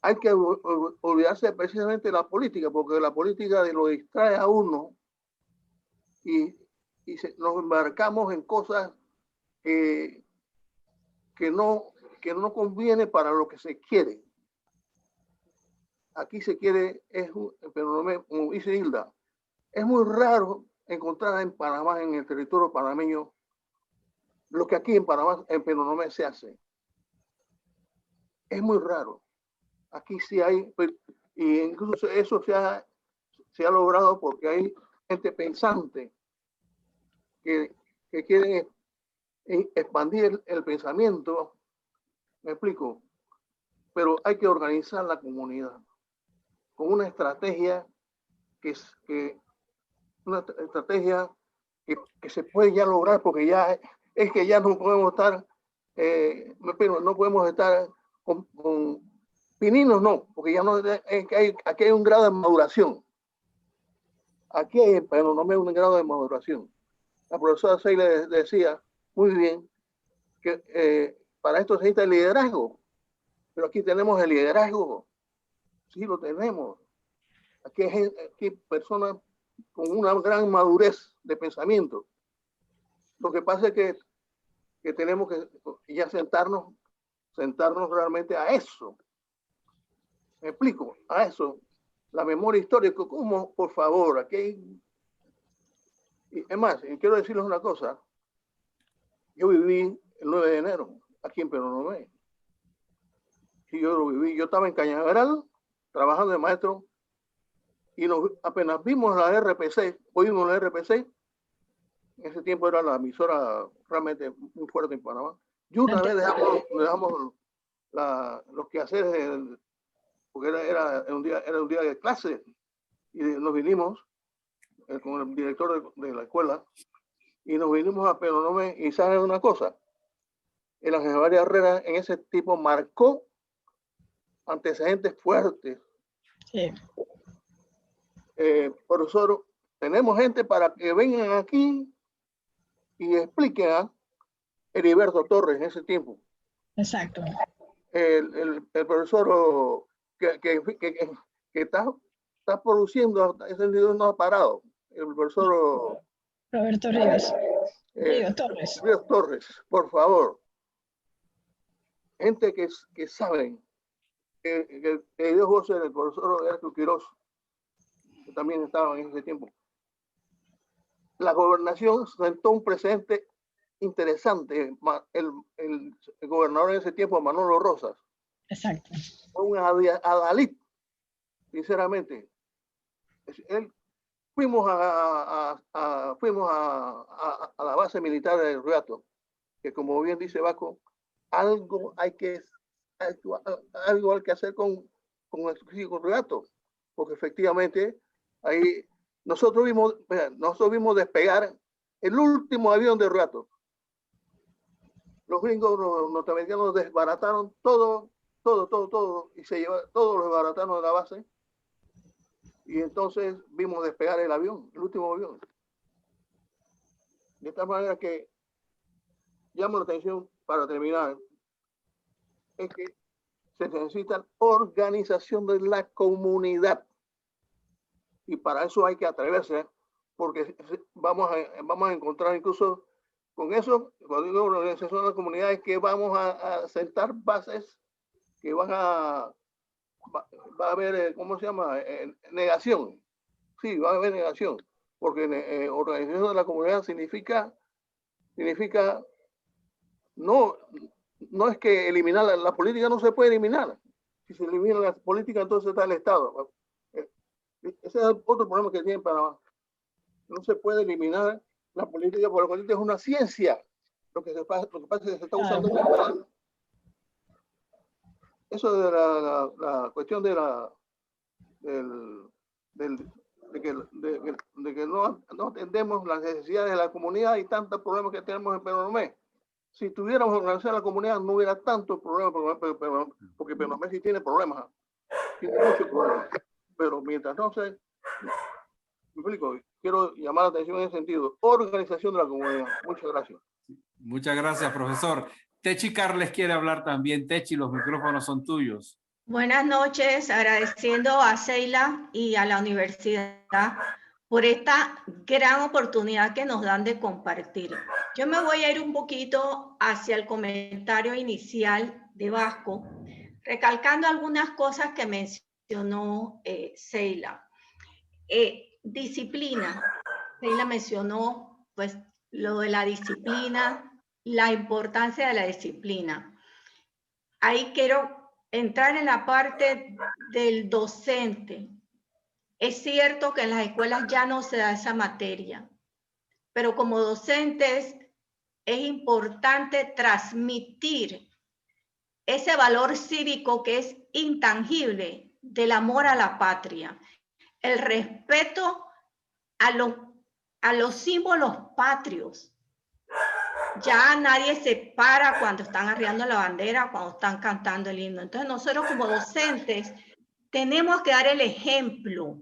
hay que olvidarse precisamente de la política, porque la política lo distrae a uno y nos embarcamos en cosas que no conviene para lo que se quiere. Aquí se quiere, pero no como dice Hilda, es muy raro encontrar en Panamá, en el territorio panameño, lo que aquí en Panamá, en Penonomé se hace. Es muy raro. Aquí sí hay, y incluso eso se ha logrado porque hay gente pensante que quiere expandir el pensamiento. ¿Me explico? Pero hay que organizar la comunidad con una estrategia que se puede ya lograr, porque ya no podemos estar, no podemos estar con pininos, no, porque ya no es que aquí hay un grado de maduración. Aquí hay, pero no me un grado de maduración. La profesora Sheila decía muy bien que para esto se necesita el liderazgo, pero aquí tenemos el liderazgo, sí lo tenemos. Aquí hay personas con una gran madurez de pensamiento. Lo que pasa es que tenemos que ya sentarnos realmente a eso. ¿Me explico? A eso. La memoria histórica, ¿cómo? Por favor, aquí hay... Es más, quiero decirles una cosa. Yo viví el 9 de enero aquí en Penonomé. Sí, yo lo viví. Yo estaba en Cañaveral trabajando de maestro y apenas vimos la RPC, oímos la RPC, en ese tiempo era la emisora realmente muy fuerte en Panamá. Y una vez dejamos los quehaceres, porque era un día de clase, y nos vinimos con el director de la escuela, y nos vinimos a Penonomé, y saben una cosa, el Ángel María Herrera en ese tipo marcó antecedentes fuertes. Sí. Profesor, tenemos gente para que vengan aquí y expliquen a Heriberto Torres en ese tiempo. Exacto. El profesor que está produciendo, ese libro no ha parado. El profesor Roberto Ríos. Ríos Torres. Ríos Torres, por favor. Gente que saben que Dios goce del profesor Herculano Quiroz, que también estaba en ese tiempo. La gobernación sentó un precedente interesante. El gobernador en ese tiempo, Manolo Rosas, Exacto. fue un adalid, sinceramente. Fuimos a la base militar de Ruato, que como bien dice Vasco, algo hay que hacer con Ruato, porque efectivamente ahí nosotros vimos despegar el último avión de Ruato. Los gringos norteamericanos desbarataron todo, y se llevaron, todos los desbarataron de la base, y entonces vimos despegar el avión, el último avión. De tal manera que llamo la atención, para terminar, es que se necesita organización de la comunidad, y para eso hay que atreverse, porque vamos a encontrar incluso con eso, cuando digo organización de la comunidad, es que vamos a sentar bases que va a haber, ¿cómo se llama? Negación. Sí, va a haber negación, porque organización de la comunidad significa no es que eliminar la política, no se puede eliminar. Si se elimina la política, entonces está el Estado. Ese es otro problema que tiene Panamá. No se puede eliminar la política, porque la política es una ciencia. Lo que pasa es que se está usando eso de la cuestión de que no atendemos las necesidades de la comunidad y tantos problemas que tenemos en Penonomé. Si tuviéramos organizado la comunidad, no hubiera tantos problemas, porque Penonomé sí tiene problemas, tiene muchos problemas. Pero mientras no se... Me explico, quiero llamar la atención en ese sentido. Organización de la comunidad. Muchas gracias. Muchas gracias, profesor. Techi Carles quiere hablar también. Techi, los micrófonos son tuyos. Buenas noches, agradeciendo a Seila y a la universidad por esta gran oportunidad que nos dan de compartir. Yo me voy a ir un poquito hacia el comentario inicial de Vasco, recalcando algunas cosas que mencionó Seila. Disciplina. Seila mencionó pues lo de la disciplina, la importancia de la disciplina. Ahí quiero entrar en la parte del docente. Es cierto que en las escuelas ya no se da esa materia, pero como docentes es importante transmitir ese valor cívico que es intangible del amor a la patria, el respeto a los símbolos patrios. Ya nadie se para cuando están arriando la bandera, cuando están cantando el himno. Entonces nosotros como docentes tenemos que dar el ejemplo.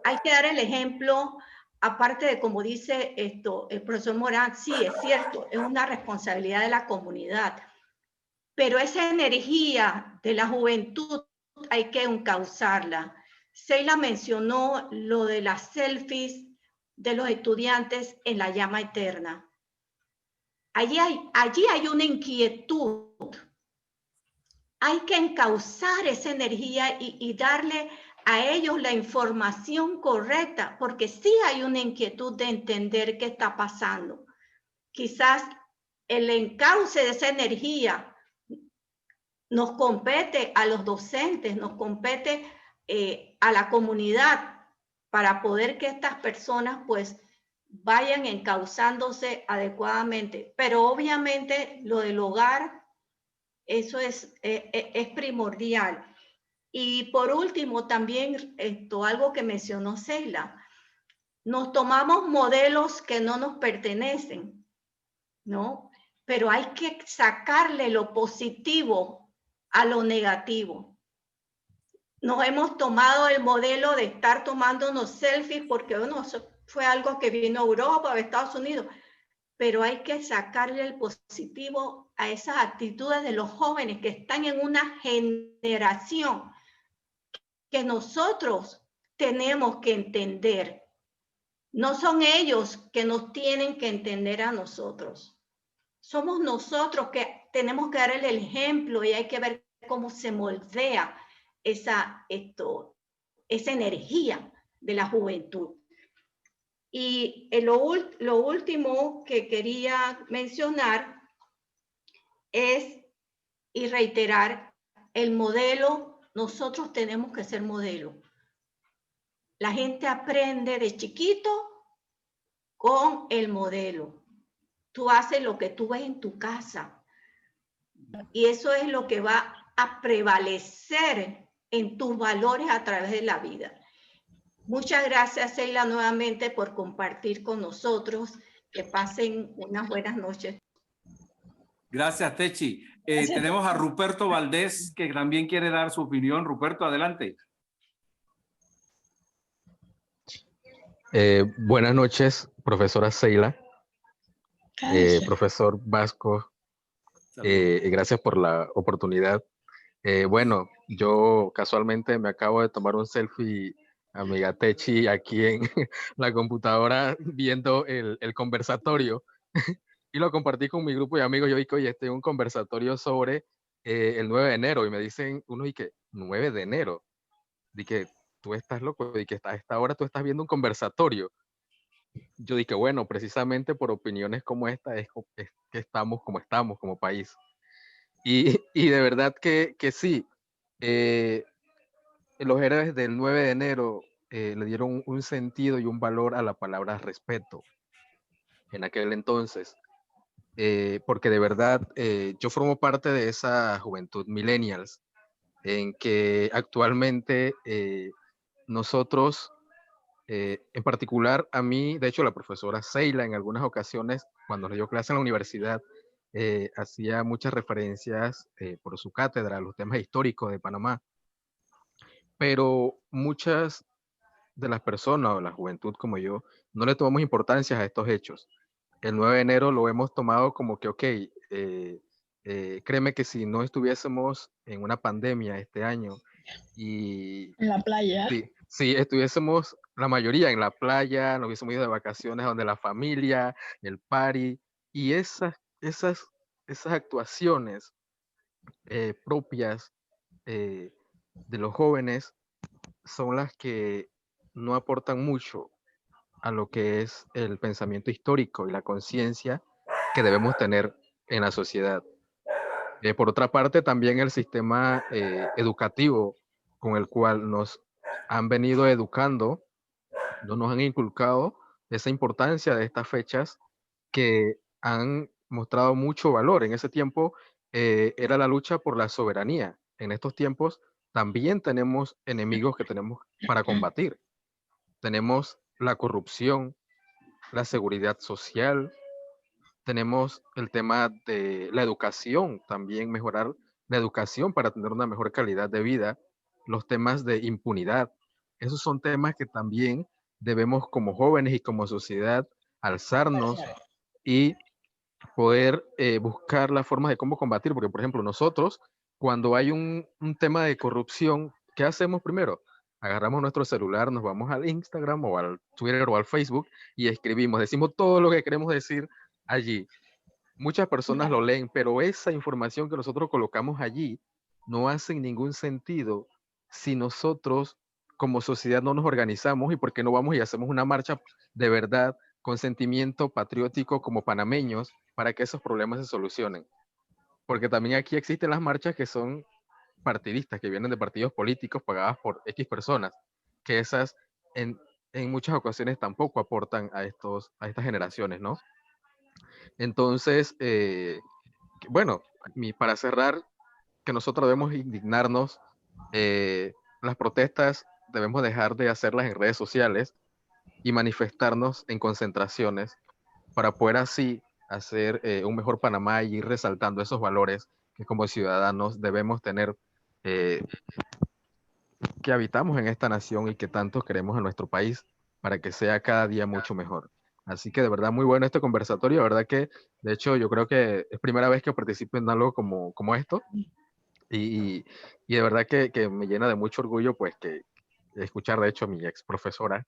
Hay que dar el ejemplo, aparte de como dice el profesor Morán, sí, es cierto, es una responsabilidad de la comunidad. Pero esa energía de la juventud hay que encauzarla. Seila mencionó lo de las selfies de los estudiantes en la llama eterna. Allí hay una inquietud. Hay que encauzar esa energía y darle a ellos la información correcta, porque sí hay una inquietud de entender qué está pasando. Quizás el encauce de esa energía nos compete a los docentes, nos compete a la comunidad para poder que estas personas pues vayan encauzándose adecuadamente. Pero obviamente lo del hogar Eso es primordial. Y por último, también algo que mencionó Sheila, nos tomamos modelos que no nos pertenecen, ¿no? Pero hay que sacarle lo positivo a lo negativo. Nos hemos tomado el modelo de estar tomándonos selfies porque, bueno, eso fue algo que vino a Europa, a Estados Unidos, pero hay que sacarle el positivo a esas actitudes de los jóvenes que están en una generación que nosotros tenemos que entender. No son ellos que nos tienen que entender a nosotros. Somos nosotros que tenemos que dar el ejemplo y hay que ver cómo se moldea esa energía de la juventud. Y lo último que quería mencionar es y reiterar el modelo. Nosotros tenemos que ser modelo. La gente aprende de chiquito con el modelo. Tú haces lo que tú ves en tu casa y eso es lo que va a prevalecer en tus valores a través de la vida. Muchas gracias, Sheila, nuevamente por compartir con nosotros. Que pasen unas buenas noches. Gracias, Techi. Tenemos a Ruperto Valdés, que también quiere dar su opinión. Ruperto, adelante. Buenas noches, profesora Sheila, profesor Vasco, gracias por la oportunidad. Bueno, yo casualmente me acabo de tomar un selfie, amiga Techi, aquí en la computadora viendo el conversatorio y lo compartí con mi grupo de amigos. Yo dije, oye, estoy en un conversatorio sobre el 9 de enero y me dicen unos y que 9 de enero. Dije, tú estás loco, y que a esta hora tú estás viendo un conversatorio. Yo dije, bueno, precisamente por opiniones como esta es que estamos como país. Y de verdad que sí, los héroes del 9 de enero le dieron un sentido y un valor a la palabra respeto en aquel entonces, porque de verdad yo formo parte de esa juventud millennials en que actualmente nosotros, en particular a mí, de hecho la profesora Sheila en algunas ocasiones, cuando le dio clase en la universidad, hacía muchas referencias por su cátedra a los temas históricos de Panamá, pero muchas de las personas o la juventud como yo no le tomamos importancia a estos hechos. El 9 de enero lo hemos tomado como que, ok, créeme que si no estuviésemos en una pandemia este año y En la playa. si estuviésemos la mayoría en la playa, nos hubiésemos ido de vacaciones donde la familia, el party, y esas actuaciones propias de los jóvenes son las que no aportan mucho a lo que es el pensamiento histórico y la conciencia que debemos tener en la sociedad. Por otra parte, también el sistema educativo con el cual nos han venido educando, no nos han inculcado esa importancia de estas fechas que han mostrado mucho valor. En ese tiempo era la lucha por la soberanía. En estos tiempos también tenemos enemigos que tenemos para combatir. Tenemos la corrupción, la seguridad social, tenemos el tema de la educación, también mejorar la educación para tener una mejor calidad de vida, los temas de impunidad. Esos son temas que también debemos como jóvenes y como sociedad alzarnos y poder buscar las formas de cómo combatir, porque por ejemplo nosotros cuando hay un tema de corrupción, ¿qué hacemos primero? Agarramos nuestro celular, nos vamos al Instagram o al Twitter o al Facebook y escribimos, decimos todo lo que queremos decir allí. Muchas personas lo leen, pero esa información que nosotros colocamos allí no hace ningún sentido si nosotros como sociedad no nos organizamos y por qué no vamos y hacemos una marcha de verdad con sentimiento patriótico como panameños para que esos problemas se solucionen. Porque también aquí existen las marchas que son partidistas, que vienen de partidos políticos pagadas por X personas, que esas en muchas ocasiones tampoco aportan a estas generaciones, ¿no? Entonces, bueno, para cerrar, que nosotros debemos indignarnos. Las protestas debemos dejar de hacerlas en redes sociales y manifestarnos en concentraciones para poder así hacer un mejor Panamá y ir resaltando esos valores que como ciudadanos debemos tener, que habitamos en esta nación y que tanto queremos en nuestro país para que sea cada día mucho mejor. Así que de verdad muy bueno este conversatorio, de verdad que de hecho yo creo que es primera vez que participo en algo como esto y de verdad que me llena de mucho orgullo pues que escuchar de hecho a mi ex profesora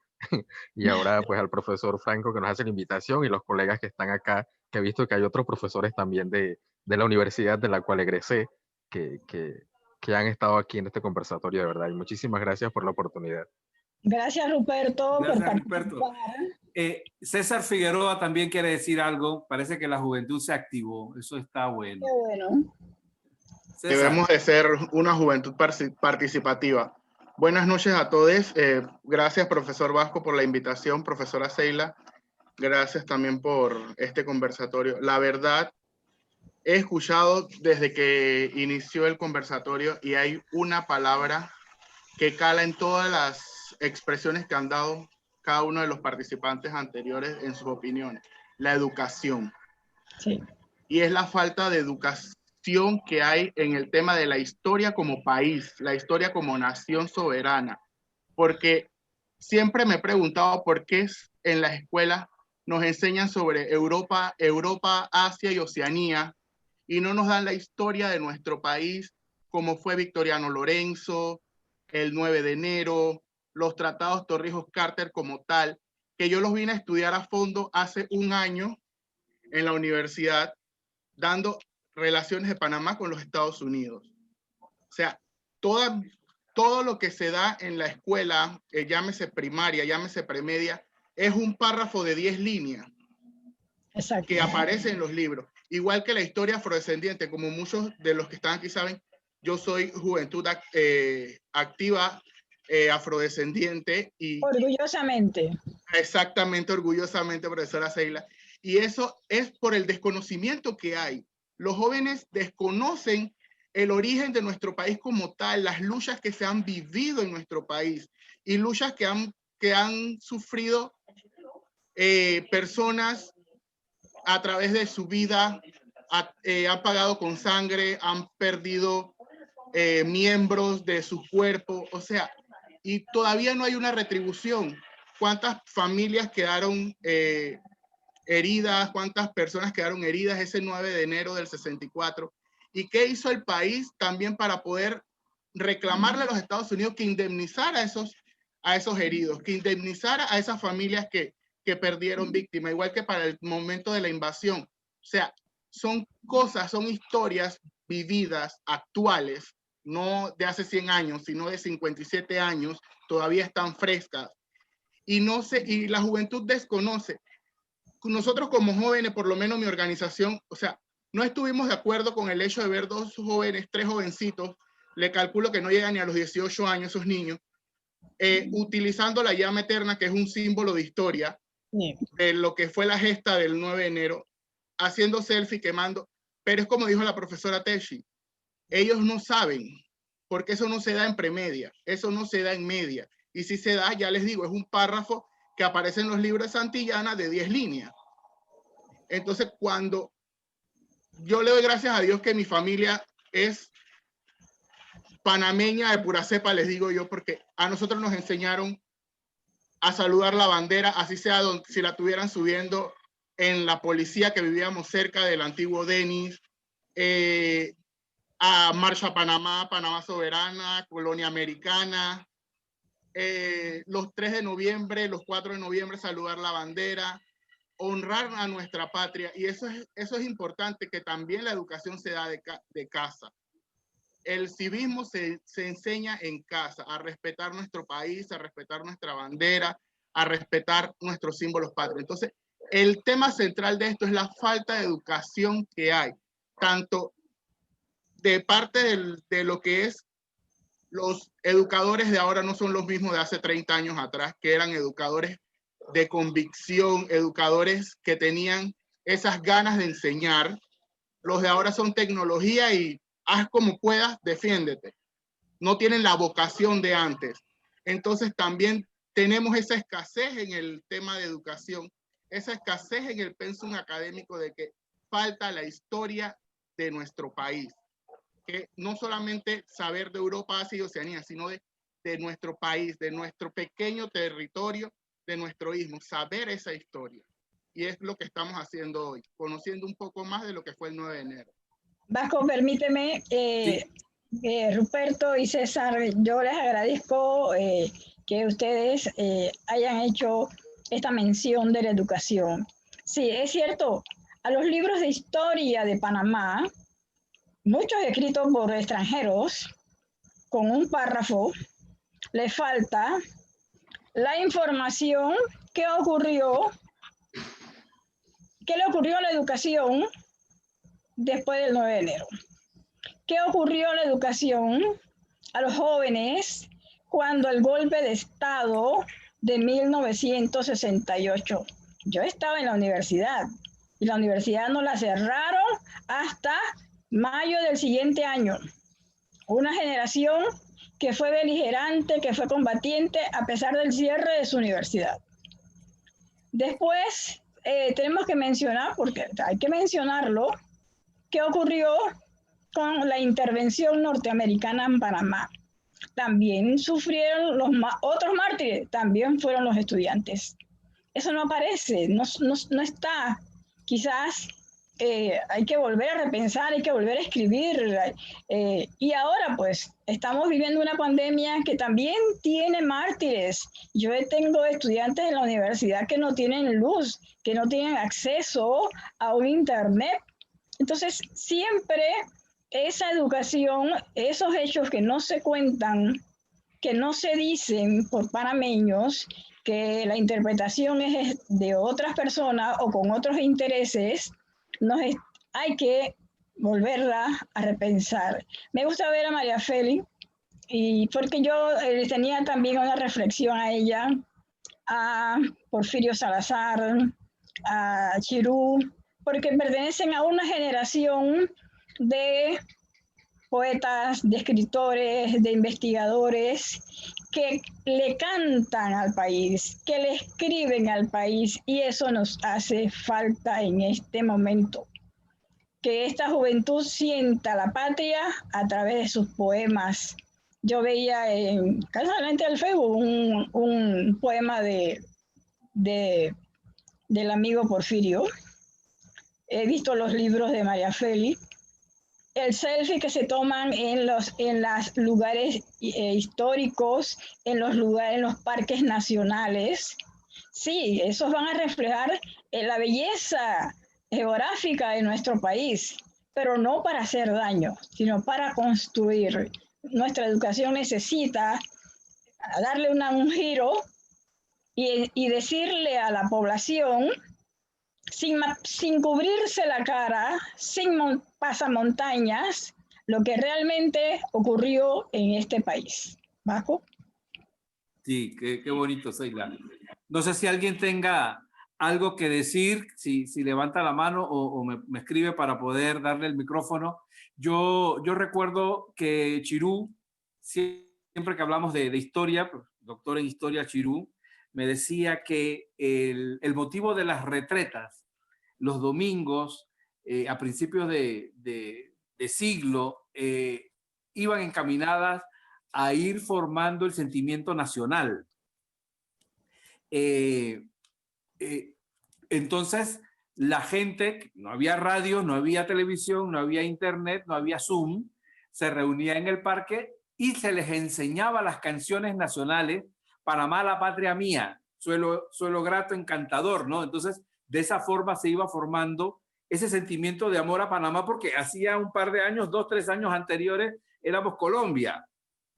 y ahora pues al profesor Franco que nos hace la invitación y los colegas que están acá, que he visto que hay otros profesores también de la universidad de la cual egresé que han estado aquí en este conversatorio de verdad. Y muchísimas gracias por la oportunidad. Gracias, Ruperto, por Gracias, Ruperto. César Figueroa también quiere decir algo. Parece que la juventud se activó. Eso está bueno. Qué bueno. César. Debemos de ser una juventud participativa. Buenas noches a todos. Gracias, profesor Vasco, por la invitación. Profesora Seila, gracias también por este conversatorio. La verdad, he escuchado desde que inició el conversatorio y hay una palabra que cala en todas las expresiones que han dado cada uno de los participantes anteriores en sus opiniones. La educación. Sí. Y es la falta de educación que hay en el tema de la historia como país, la historia como nación soberana. Porque siempre me he preguntado por qué en la escuela nos enseñan sobre Europa, Asia y Oceanía, y no nos dan la historia de nuestro país, como fue Victoriano Lorenzo, el 9 de enero, los tratados Torrijos-Carter como tal, que yo los vine a estudiar a fondo hace un año en la universidad, dando relaciones de Panamá con los Estados Unidos. O sea, todo lo que se da en la escuela, llámese primaria, llámese premedia, es un párrafo de 10 líneas. Exacto. Que aparece en los libros. Igual que la historia afrodescendiente, como muchos de los que están aquí saben, yo soy juventud activa afrodescendiente. Y orgullosamente. Exactamente, orgullosamente, profesora Seila. Y eso es por el desconocimiento que hay. Los jóvenes desconocen el origen de nuestro país como tal, las luchas que se han vivido en nuestro país y luchas que han sufrido personas a través de su vida, han pagado con sangre, han perdido miembros de su cuerpo, o sea, y todavía no hay una retribución. ¿Cuántas familias quedaron heridas? ¿Cuántas personas quedaron heridas ese 9 de enero del 64? ¿Y qué hizo el país también para poder reclamarle a los Estados Unidos que indemnizara a esos heridos, que indemnizara a esas familias que perdieron víctimas, igual que para el momento de la invasión? O sea, son cosas, son historias vividas, actuales, no de hace 100 años, sino de 57 años, todavía están frescas. Y la juventud desconoce. Nosotros como jóvenes, por lo menos mi organización, o sea, no estuvimos de acuerdo con el hecho de ver tres jovencitos, le calculo que no llegan ni a los 18 años esos niños, utilizando la llama eterna, que es un símbolo de historia, de lo que fue la gesta del 9 de enero, haciendo selfie, quemando. Pero es como dijo la profesora Teshi, ellos no saben, porque eso no se da en premedia, eso no se da en media. Y si se da, ya les digo, es un párrafo que aparece en los libros de Santillana de 10 líneas. Entonces, cuando yo le doy gracias a Dios que mi familia es panameña de pura cepa, les digo yo, porque a nosotros nos enseñaron a saludar la bandera, así sea si la tuvieran subiendo en la policía que vivíamos cerca del antiguo Denis, a Marcha Panamá, Panamá Soberana, Colonia Americana, los 3 de noviembre, los 4 de noviembre, saludar la bandera, honrar a nuestra patria. Y eso es importante, que también la educación se da de casa. El civismo se enseña en casa, a respetar nuestro país, a respetar nuestra bandera, a respetar nuestros símbolos patrios. Entonces, el tema central de esto es la falta de educación que hay, tanto de parte de lo que es los educadores de ahora no son los mismos de hace 30 años atrás, que eran educadores de convicción, educadores que tenían esas ganas de enseñar. Los de ahora son tecnología y haz como puedas, defiéndete. No tienen la vocación de antes. Entonces también tenemos esa escasez en el tema de educación, esa escasez en el pensum académico de que falta la historia de nuestro país. Que no solamente saber de Europa, Asia y Oceanía, sino de nuestro país, de nuestro pequeño territorio, de nuestro istmo, saber esa historia. Y es lo que estamos haciendo hoy, conociendo un poco más de lo que fue el 9 de enero. Vasco, permíteme, Ruperto y César, yo les agradezco que ustedes hayan hecho esta mención de la educación. Sí, es cierto, a los libros de historia de Panamá, muchos escritos por extranjeros, con un párrafo, le falta la información que ocurrió, qué le ocurrió a la educación después del 9 de enero. ¿Qué ocurrió a la educación a los jóvenes cuando el golpe de Estado de 1968? Yo estaba en la universidad y la universidad no la cerraron hasta mayo del siguiente año. Una generación que fue beligerante, que fue combatiente a pesar del cierre de su universidad. Después tenemos que mencionar, porque hay que mencionarlo, qué ocurrió con la intervención norteamericana en Panamá. También sufrieron otros mártires, también fueron los estudiantes. Eso no aparece, no está. Quizás hay que volver a repensar, hay que volver a escribir. Y ahora pues estamos viviendo una pandemia que también tiene mártires. Yo tengo estudiantes en la universidad que no tienen luz, que no tienen acceso a un internet. Entonces siempre esa educación, esos hechos que no se cuentan, que no se dicen por panameños, que la interpretación es de otras personas o con otros intereses, hay que volverla a repensar. Me gusta ver a María Félix, y porque yo tenía también una reflexión a ella, a Porfirio Salazar, a Chirú, porque pertenecen a una generación de poetas, de escritores, de investigadores que le cantan al país, que le escriben al país, y eso nos hace falta en este momento. Que esta juventud sienta la patria a través de sus poemas. Yo veía casualmente en el Facebook un poema del amigo Porfirio. He visto los libros de María Félix. El selfie que se toman en los lugares históricos, en los parques nacionales. Sí, esos van a reflejar la belleza geográfica de nuestro país, pero no para hacer daño, sino para construir. Nuestra educación necesita darle un giro y decirle a la población, sin cubrirse la cara, sin pasamontañas, lo que realmente ocurrió en este país. ¿Vasco? Sí, qué bonito, Seila. No sé si alguien tenga algo que decir, si levanta la mano o me escribe para poder darle el micrófono. Yo recuerdo que Chirú, siempre que hablamos de historia, doctor en historia Chirú, me decía que el motivo de las retretas, los domingos, a principios de siglo, iban encaminadas a ir formando el sentimiento nacional. Entonces, la gente, no había radio, no había televisión, no había internet, no había Zoom, se reunía en el parque y se les enseñaba las canciones nacionales. Panamá, la patria mía, suelo grato, encantador, ¿no? Entonces, de esa forma se iba formando ese sentimiento de amor a Panamá, porque hacía un par de años, 2, 3 años anteriores, éramos Colombia,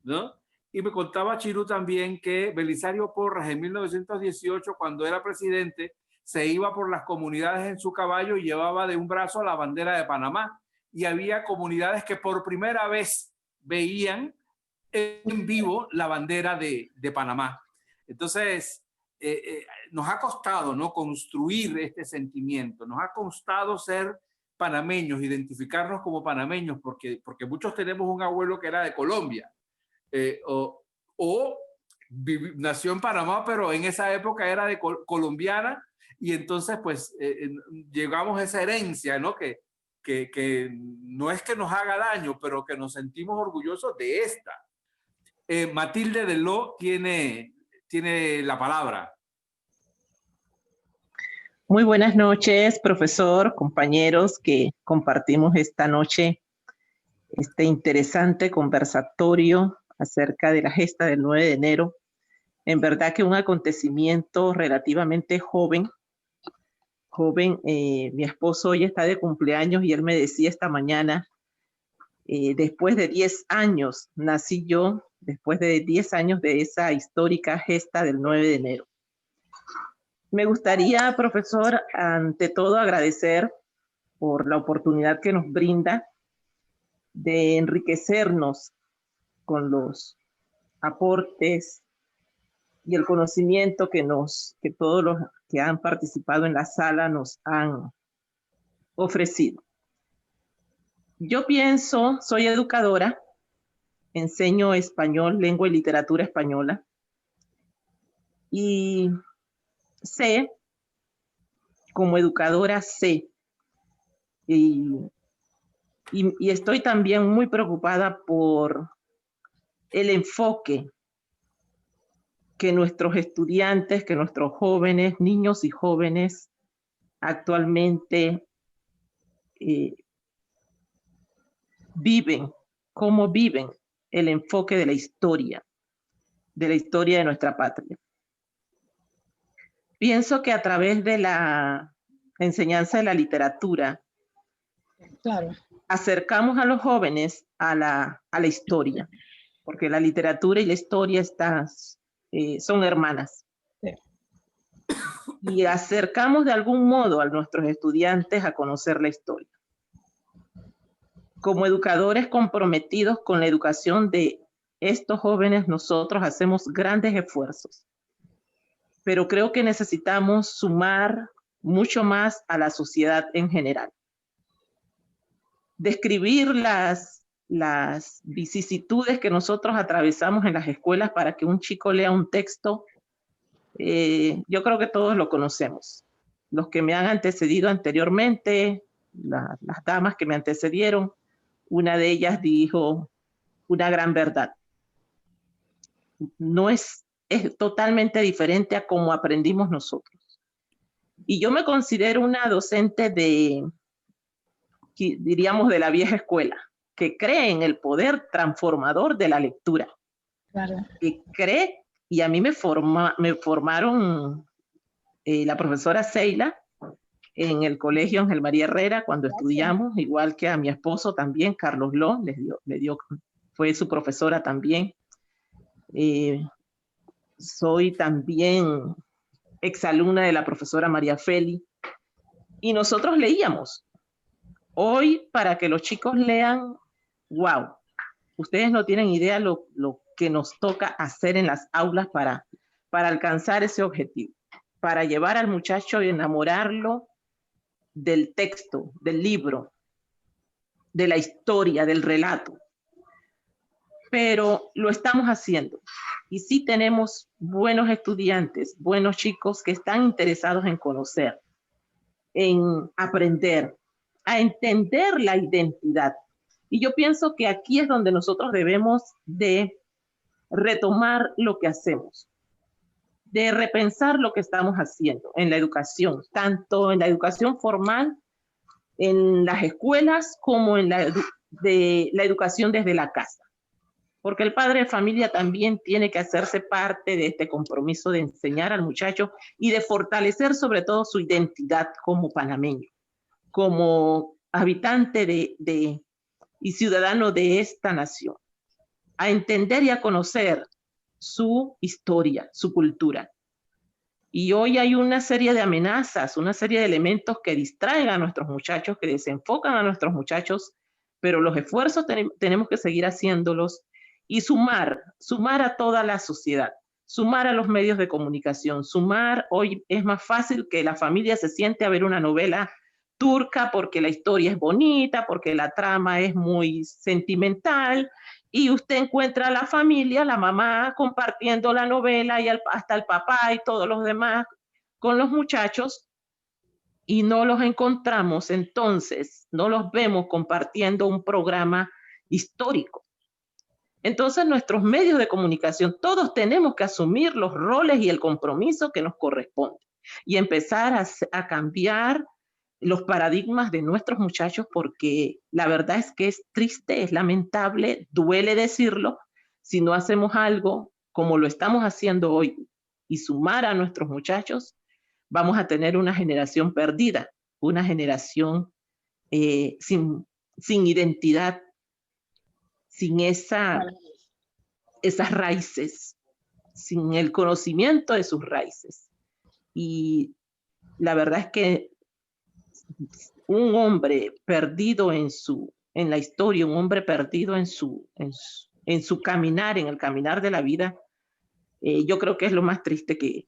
¿no? Y me contaba Chirú también que Belisario Porras en 1918, cuando era presidente, se iba por las comunidades en su caballo y llevaba de un brazo la bandera de Panamá. Y había comunidades que por primera vez veían en vivo la bandera de Panamá. Entonces, nos ha costado, ¿no?, construir este sentimiento, nos ha costado ser panameños, identificarnos como panameños, porque muchos tenemos un abuelo que era de Colombia, nació en Panamá, pero en esa época era de colombiana, y entonces pues llegamos a esa herencia, ¿no? Que no es que nos haga daño, pero que nos sentimos orgullosos de esta. Matilde Deló tiene la palabra. Muy buenas noches, profesor, compañeros que compartimos esta noche este interesante conversatorio acerca de la gesta del 9 de enero. En verdad que un acontecimiento relativamente joven. Mi esposo hoy está de cumpleaños y él me decía esta mañana, después de 10 años nací yo, después de 10 años de esa histórica gesta del 9 de enero. Me gustaría, profesor, ante todo agradecer por la oportunidad que nos brinda de enriquecernos con los aportes y el conocimiento que todos los que han participado en la sala nos han ofrecido. Yo pienso, soy educadora, enseño español, lengua y literatura española, y sé, como educadora sé, y estoy también muy preocupada por el enfoque que nuestros estudiantes, que nuestros jóvenes, niños y jóvenes actualmente viven, cómo viven el enfoque de la historia de nuestra patria. Pienso que a través de la enseñanza de la literatura, claro, acercamos a los jóvenes a la historia, porque la literatura y la historia son hermanas. Sí. Y acercamos de algún modo a nuestros estudiantes a conocer la historia. Como educadores comprometidos con la educación de estos jóvenes, nosotros hacemos grandes esfuerzos. Pero creo que necesitamos sumar mucho más a la sociedad en general. Describir las vicisitudes que nosotros atravesamos en las escuelas para que un chico lea un texto, yo creo que todos lo conocemos. Los que me han antecedido anteriormente, las damas que me antecedieron, una de ellas dijo una gran verdad. Es totalmente diferente a cómo aprendimos nosotros. Y yo me considero una docente diríamos, de la vieja escuela, que cree en el poder transformador de la lectura. Claro. Que cree, y a mí me formaron la profesora Seila en el colegio Ángel María Herrera cuando estudiamos, igual que a mi esposo también, Carlos Ló, fue su profesora también. Soy también exalumna de la profesora María Feli, y nosotros leíamos. Hoy, para que los chicos lean, wow, ustedes no tienen idea lo que nos toca hacer en las aulas para alcanzar ese objetivo, para llevar al muchacho y enamorarlo del texto, del libro, de la historia, del relato. Pero lo estamos haciendo. Y sí tenemos buenos estudiantes, buenos chicos que están interesados en conocer, en aprender, a entender la identidad. Y yo pienso que aquí es donde nosotros debemos de retomar lo que hacemos, de repensar lo que estamos haciendo en la educación, tanto en la educación formal, en las escuelas, como en la educación desde la casa. Porque el padre de familia también tiene que hacerse parte de este compromiso de enseñar al muchacho y de fortalecer sobre todo su identidad como panameño, como habitante y ciudadano de esta nación, a entender y a conocer su historia, su cultura. Y hoy hay una serie de amenazas, una serie de elementos que distraen a nuestros muchachos, que desenfocan a nuestros muchachos, pero los esfuerzos tenemos que seguir haciéndolos y sumar a toda la sociedad, sumar a los medios de comunicación, hoy es más fácil que la familia se siente a ver una novela turca porque la historia es bonita, porque la trama es muy sentimental, y usted encuentra a la familia, la mamá compartiendo la novela y hasta el papá y todos los demás con los muchachos, y no los encontramos, entonces no los vemos compartiendo un programa histórico. Entonces nuestros medios de comunicación, todos tenemos que asumir los roles y el compromiso que nos corresponde y empezar a cambiar los paradigmas de nuestros muchachos, porque la verdad es que es triste, es lamentable, duele decirlo, si no hacemos algo como lo estamos haciendo hoy y sumar a nuestros muchachos, vamos a tener una generación perdida, una generación sin identidad, sin esas raíces, sin el conocimiento de sus raíces. Y la verdad es que un hombre perdido en la historia, un hombre perdido en su caminar, en el caminar de la vida, yo creo que es lo más triste que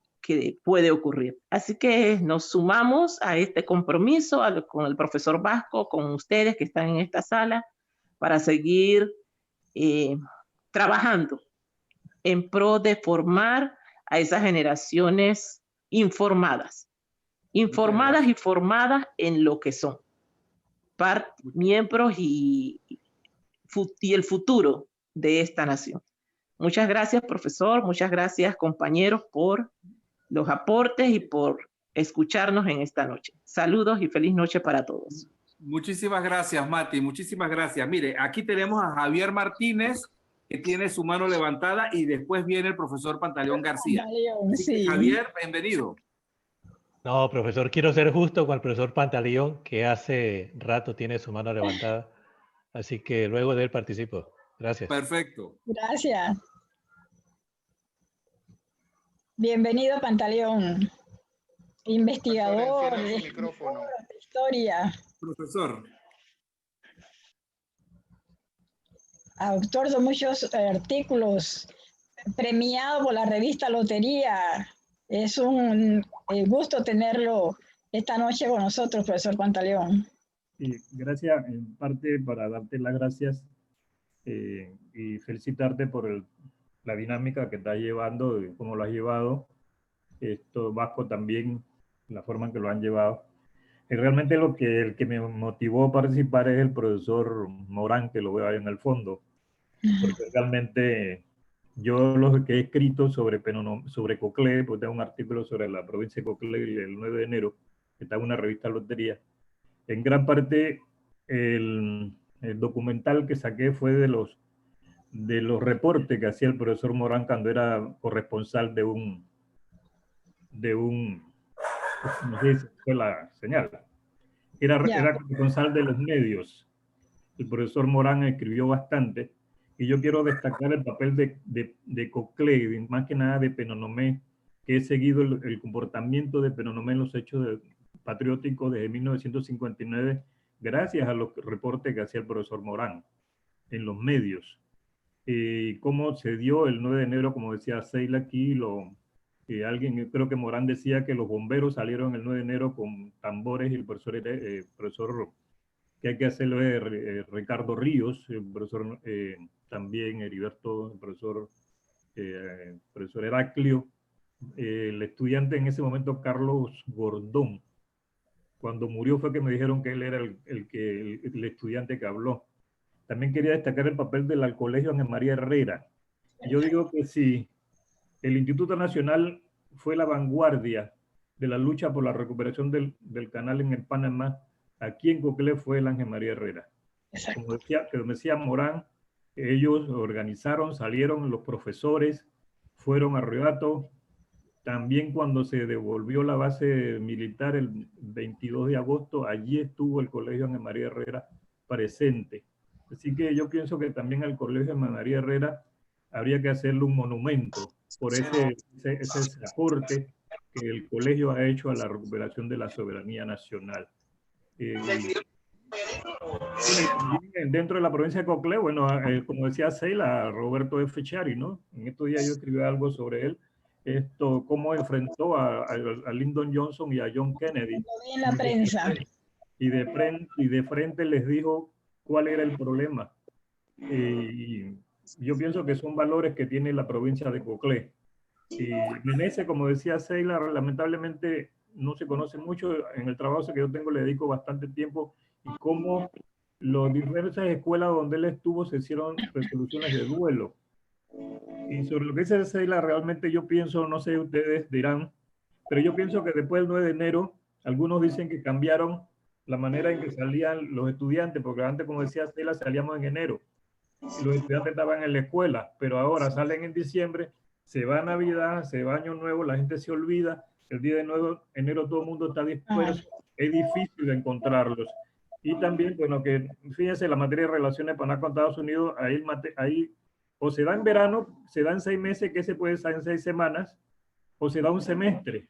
puede ocurrir. Así que nos sumamos a este compromiso con el profesor Vasco, con ustedes que están en esta sala, para seguir trabajando en pro de formar a esas generaciones informadas y formadas en lo que son miembros y el futuro de esta nación. Muchas gracias, profesor, muchas gracias, compañeros, por los aportes y por escucharnos en esta noche. Saludos y feliz noche para todos. Muchísimas gracias, Mati, muchísimas gracias. Mire, aquí tenemos a Javier Martínez, que tiene su mano levantada, y después viene el profesor Pantaleón García. Sí. Javier, bienvenido. No, profesor, quiero ser justo con el profesor Pantaleón, que hace rato tiene su mano levantada, así que luego de él participo. Gracias. Perfecto. Gracias. Bienvenido, Pantaleón. Investigador de historia. Profesor. Autor de muchos artículos, premiado por la revista Lotería. Es un gusto tenerlo esta noche con nosotros, profesor Pantaleón. Gracias, en parte para darte las gracias y felicitarte por la dinámica que estás llevando, y cómo lo has llevado. Vasco también, la forma en que lo han llevado. Y realmente el que me motivó a participar es el profesor Morán, que lo veo ahí en el fondo. Porque realmente yo lo que he escrito sobre Coclé, pues tengo un artículo sobre la provincia de Coclé el 9 de enero, que está en una revista Lotería. En gran parte el documental que saqué fue de los reportes que hacía el profesor Morán cuando era corresponsal de un no sé si fue la señal. Era corresponsal de los medios. El profesor Morán escribió bastante, y yo quiero destacar el papel de Coclé, más que nada de Penonomé, que he seguido el comportamiento de Penonomé en los hechos patrióticos desde 1959, gracias a los reportes que hacía el profesor Morán en los medios. Cómo se dio el 9 de enero, como decía Seila aquí, creo que Morán decía que los bomberos salieron el 9 de enero con tambores, y el profesor que hay que hacerlo es Ricardo Ríos, el profesor también Heriberto, el profesor Heraclio, el estudiante en ese momento Carlos Gordón. Cuando murió fue que me dijeron que él era el estudiante que habló. También quería destacar el papel del Colegio Ángel María Herrera. Yo digo que sí. El Instituto Nacional fue la vanguardia de la lucha por la recuperación del canal en el Panamá. Aquí en Coclé fue el Ángel María Herrera. Como decía Morán, ellos organizaron, salieron los profesores, fueron a Arreato. También cuando se devolvió la base militar el 22 de agosto, allí estuvo el Colegio Ángel María Herrera presente. Así que yo pienso que también al Colegio Ángel María Herrera habría que hacerle un monumento por ese aporte que el colegio ha hecho a la recuperación de la soberanía nacional. Dentro de la provincia de Coclé, bueno, como decía Seila, Roberto F. Chari, ¿no? En estos días yo escribí algo sobre él, cómo enfrentó a Lyndon Johnson y a John Kennedy. En la prensa. y de frente les dijo cuál era el problema. Y yo pienso que son valores que tiene la provincia de Coclé. Y Menezes, como decía Seila, lamentablemente no se conoce mucho. En el trabajo que yo tengo le dedico bastante tiempo, y cómo las diversas escuelas donde él estuvo se hicieron resoluciones de duelo. Y sobre lo que dice Seila, realmente yo pienso, no sé, ustedes dirán, pero yo pienso que después del 9 de enero, algunos dicen que cambiaron la manera en que salían los estudiantes, porque antes, como decía Seila, salíamos en enero y los estudiantes estaban en la escuela, pero ahora salen en diciembre, se va a Navidad, se va Año Nuevo, la gente se olvida, el día de 9 de enero todo el mundo está disperso, es difícil encontrarlos. Y también, bueno, que fíjense, la materia de relaciones Panamá con Estados Unidos, ahí o se da en verano, se da en 6 meses, que se puede dar en 6 semanas, o se da un semestre.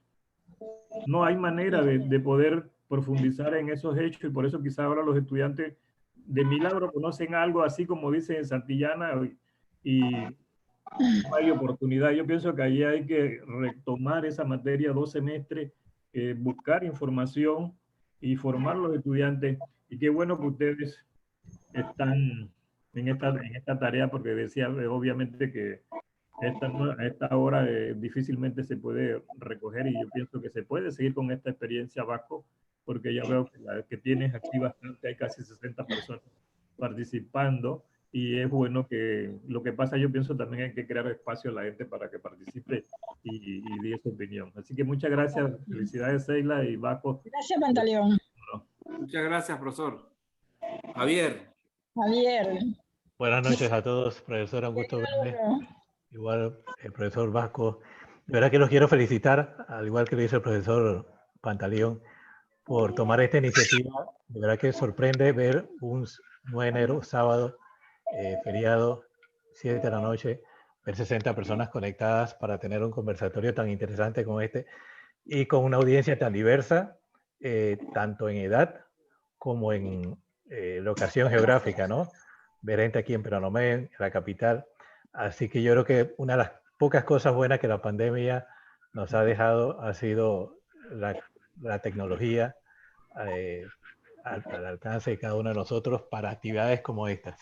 No hay manera de poder profundizar en esos hechos, y por eso quizá ahora los estudiantes de milagro conocen algo así como dicen en Santillana, y no hay oportunidad. Yo pienso que allí hay que retomar esa materia 2 semestres, buscar información y formar a los estudiantes. Y qué bueno que ustedes están en esta tarea, porque decía obviamente que a esta hora difícilmente se puede recoger, y yo pienso que se puede seguir con esta experiencia, Vasco, porque ya veo que tienes aquí bastante, hay casi 60 personas participando, y es bueno que lo que pasa, yo pienso también hay que crear espacio a la gente para que participe y dé su opinión. Así que muchas gracias, felicidades Seila y Vasco. Gracias, Pantaleón. Muchas gracias, profesor. Javier. Buenas noches a todos, profesor, un gusto verle. Igual el profesor Vasco. De verdad que los quiero felicitar, al igual que lo hizo el profesor Pantaleón, por tomar esta iniciativa. De verdad que sorprende ver un 9 de enero, sábado, feriado, 7 de la noche, ver 60 personas conectadas para tener un conversatorio tan interesante como este, y con una audiencia tan diversa, tanto en edad como en locación geográfica, ¿no? Ver gente aquí en Penonomé, en la capital. Así que yo creo que una de las pocas cosas buenas que la pandemia nos ha dejado ha sido la tecnología al alcance de cada uno de nosotros para actividades como estas.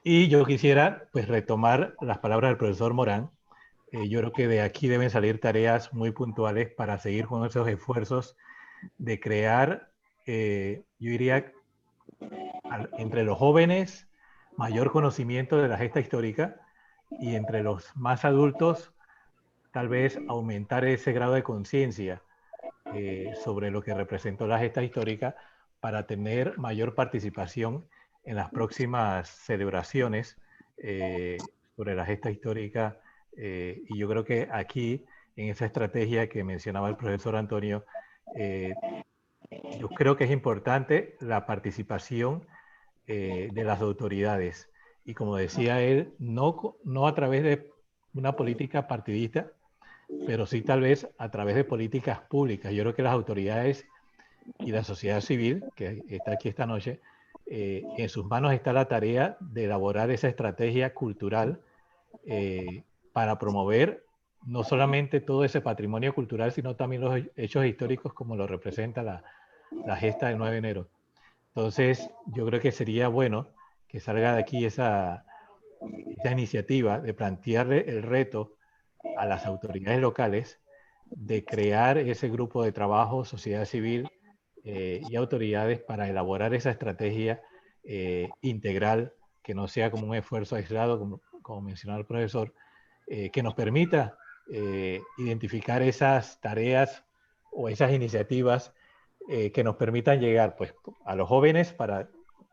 Y yo quisiera pues retomar las palabras del profesor Morán. Yo creo que de aquí deben salir tareas muy puntuales para seguir con esos esfuerzos de crear, yo diría, entre los jóvenes, mayor conocimiento de la gesta histórica, y entre los más adultos, tal vez aumentar ese grado de conciencia sobre lo que representó la gesta histórica, para tener mayor participación en las próximas celebraciones sobre la gesta histórica. Y yo creo que aquí, en esa estrategia que mencionaba el profesor Antonio, yo creo que es importante la participación de las autoridades. Y como decía él, no a través de una política partidista, pero sí tal vez a través de políticas públicas. Yo creo que las autoridades y la sociedad civil, que está aquí esta noche, en sus manos está la tarea de elaborar esa estrategia cultural para promover no solamente todo ese patrimonio cultural, sino también los hechos históricos como lo representa la gesta del 9 de enero. Entonces, yo creo que sería bueno que salga de aquí esa iniciativa de plantearle el reto a las autoridades locales de crear ese grupo de trabajo, sociedad civil y autoridades, para elaborar esa estrategia integral, que no sea como un esfuerzo aislado, como mencionaba el profesor, que nos permita identificar esas tareas o esas iniciativas que nos permitan llegar pues, a los jóvenes para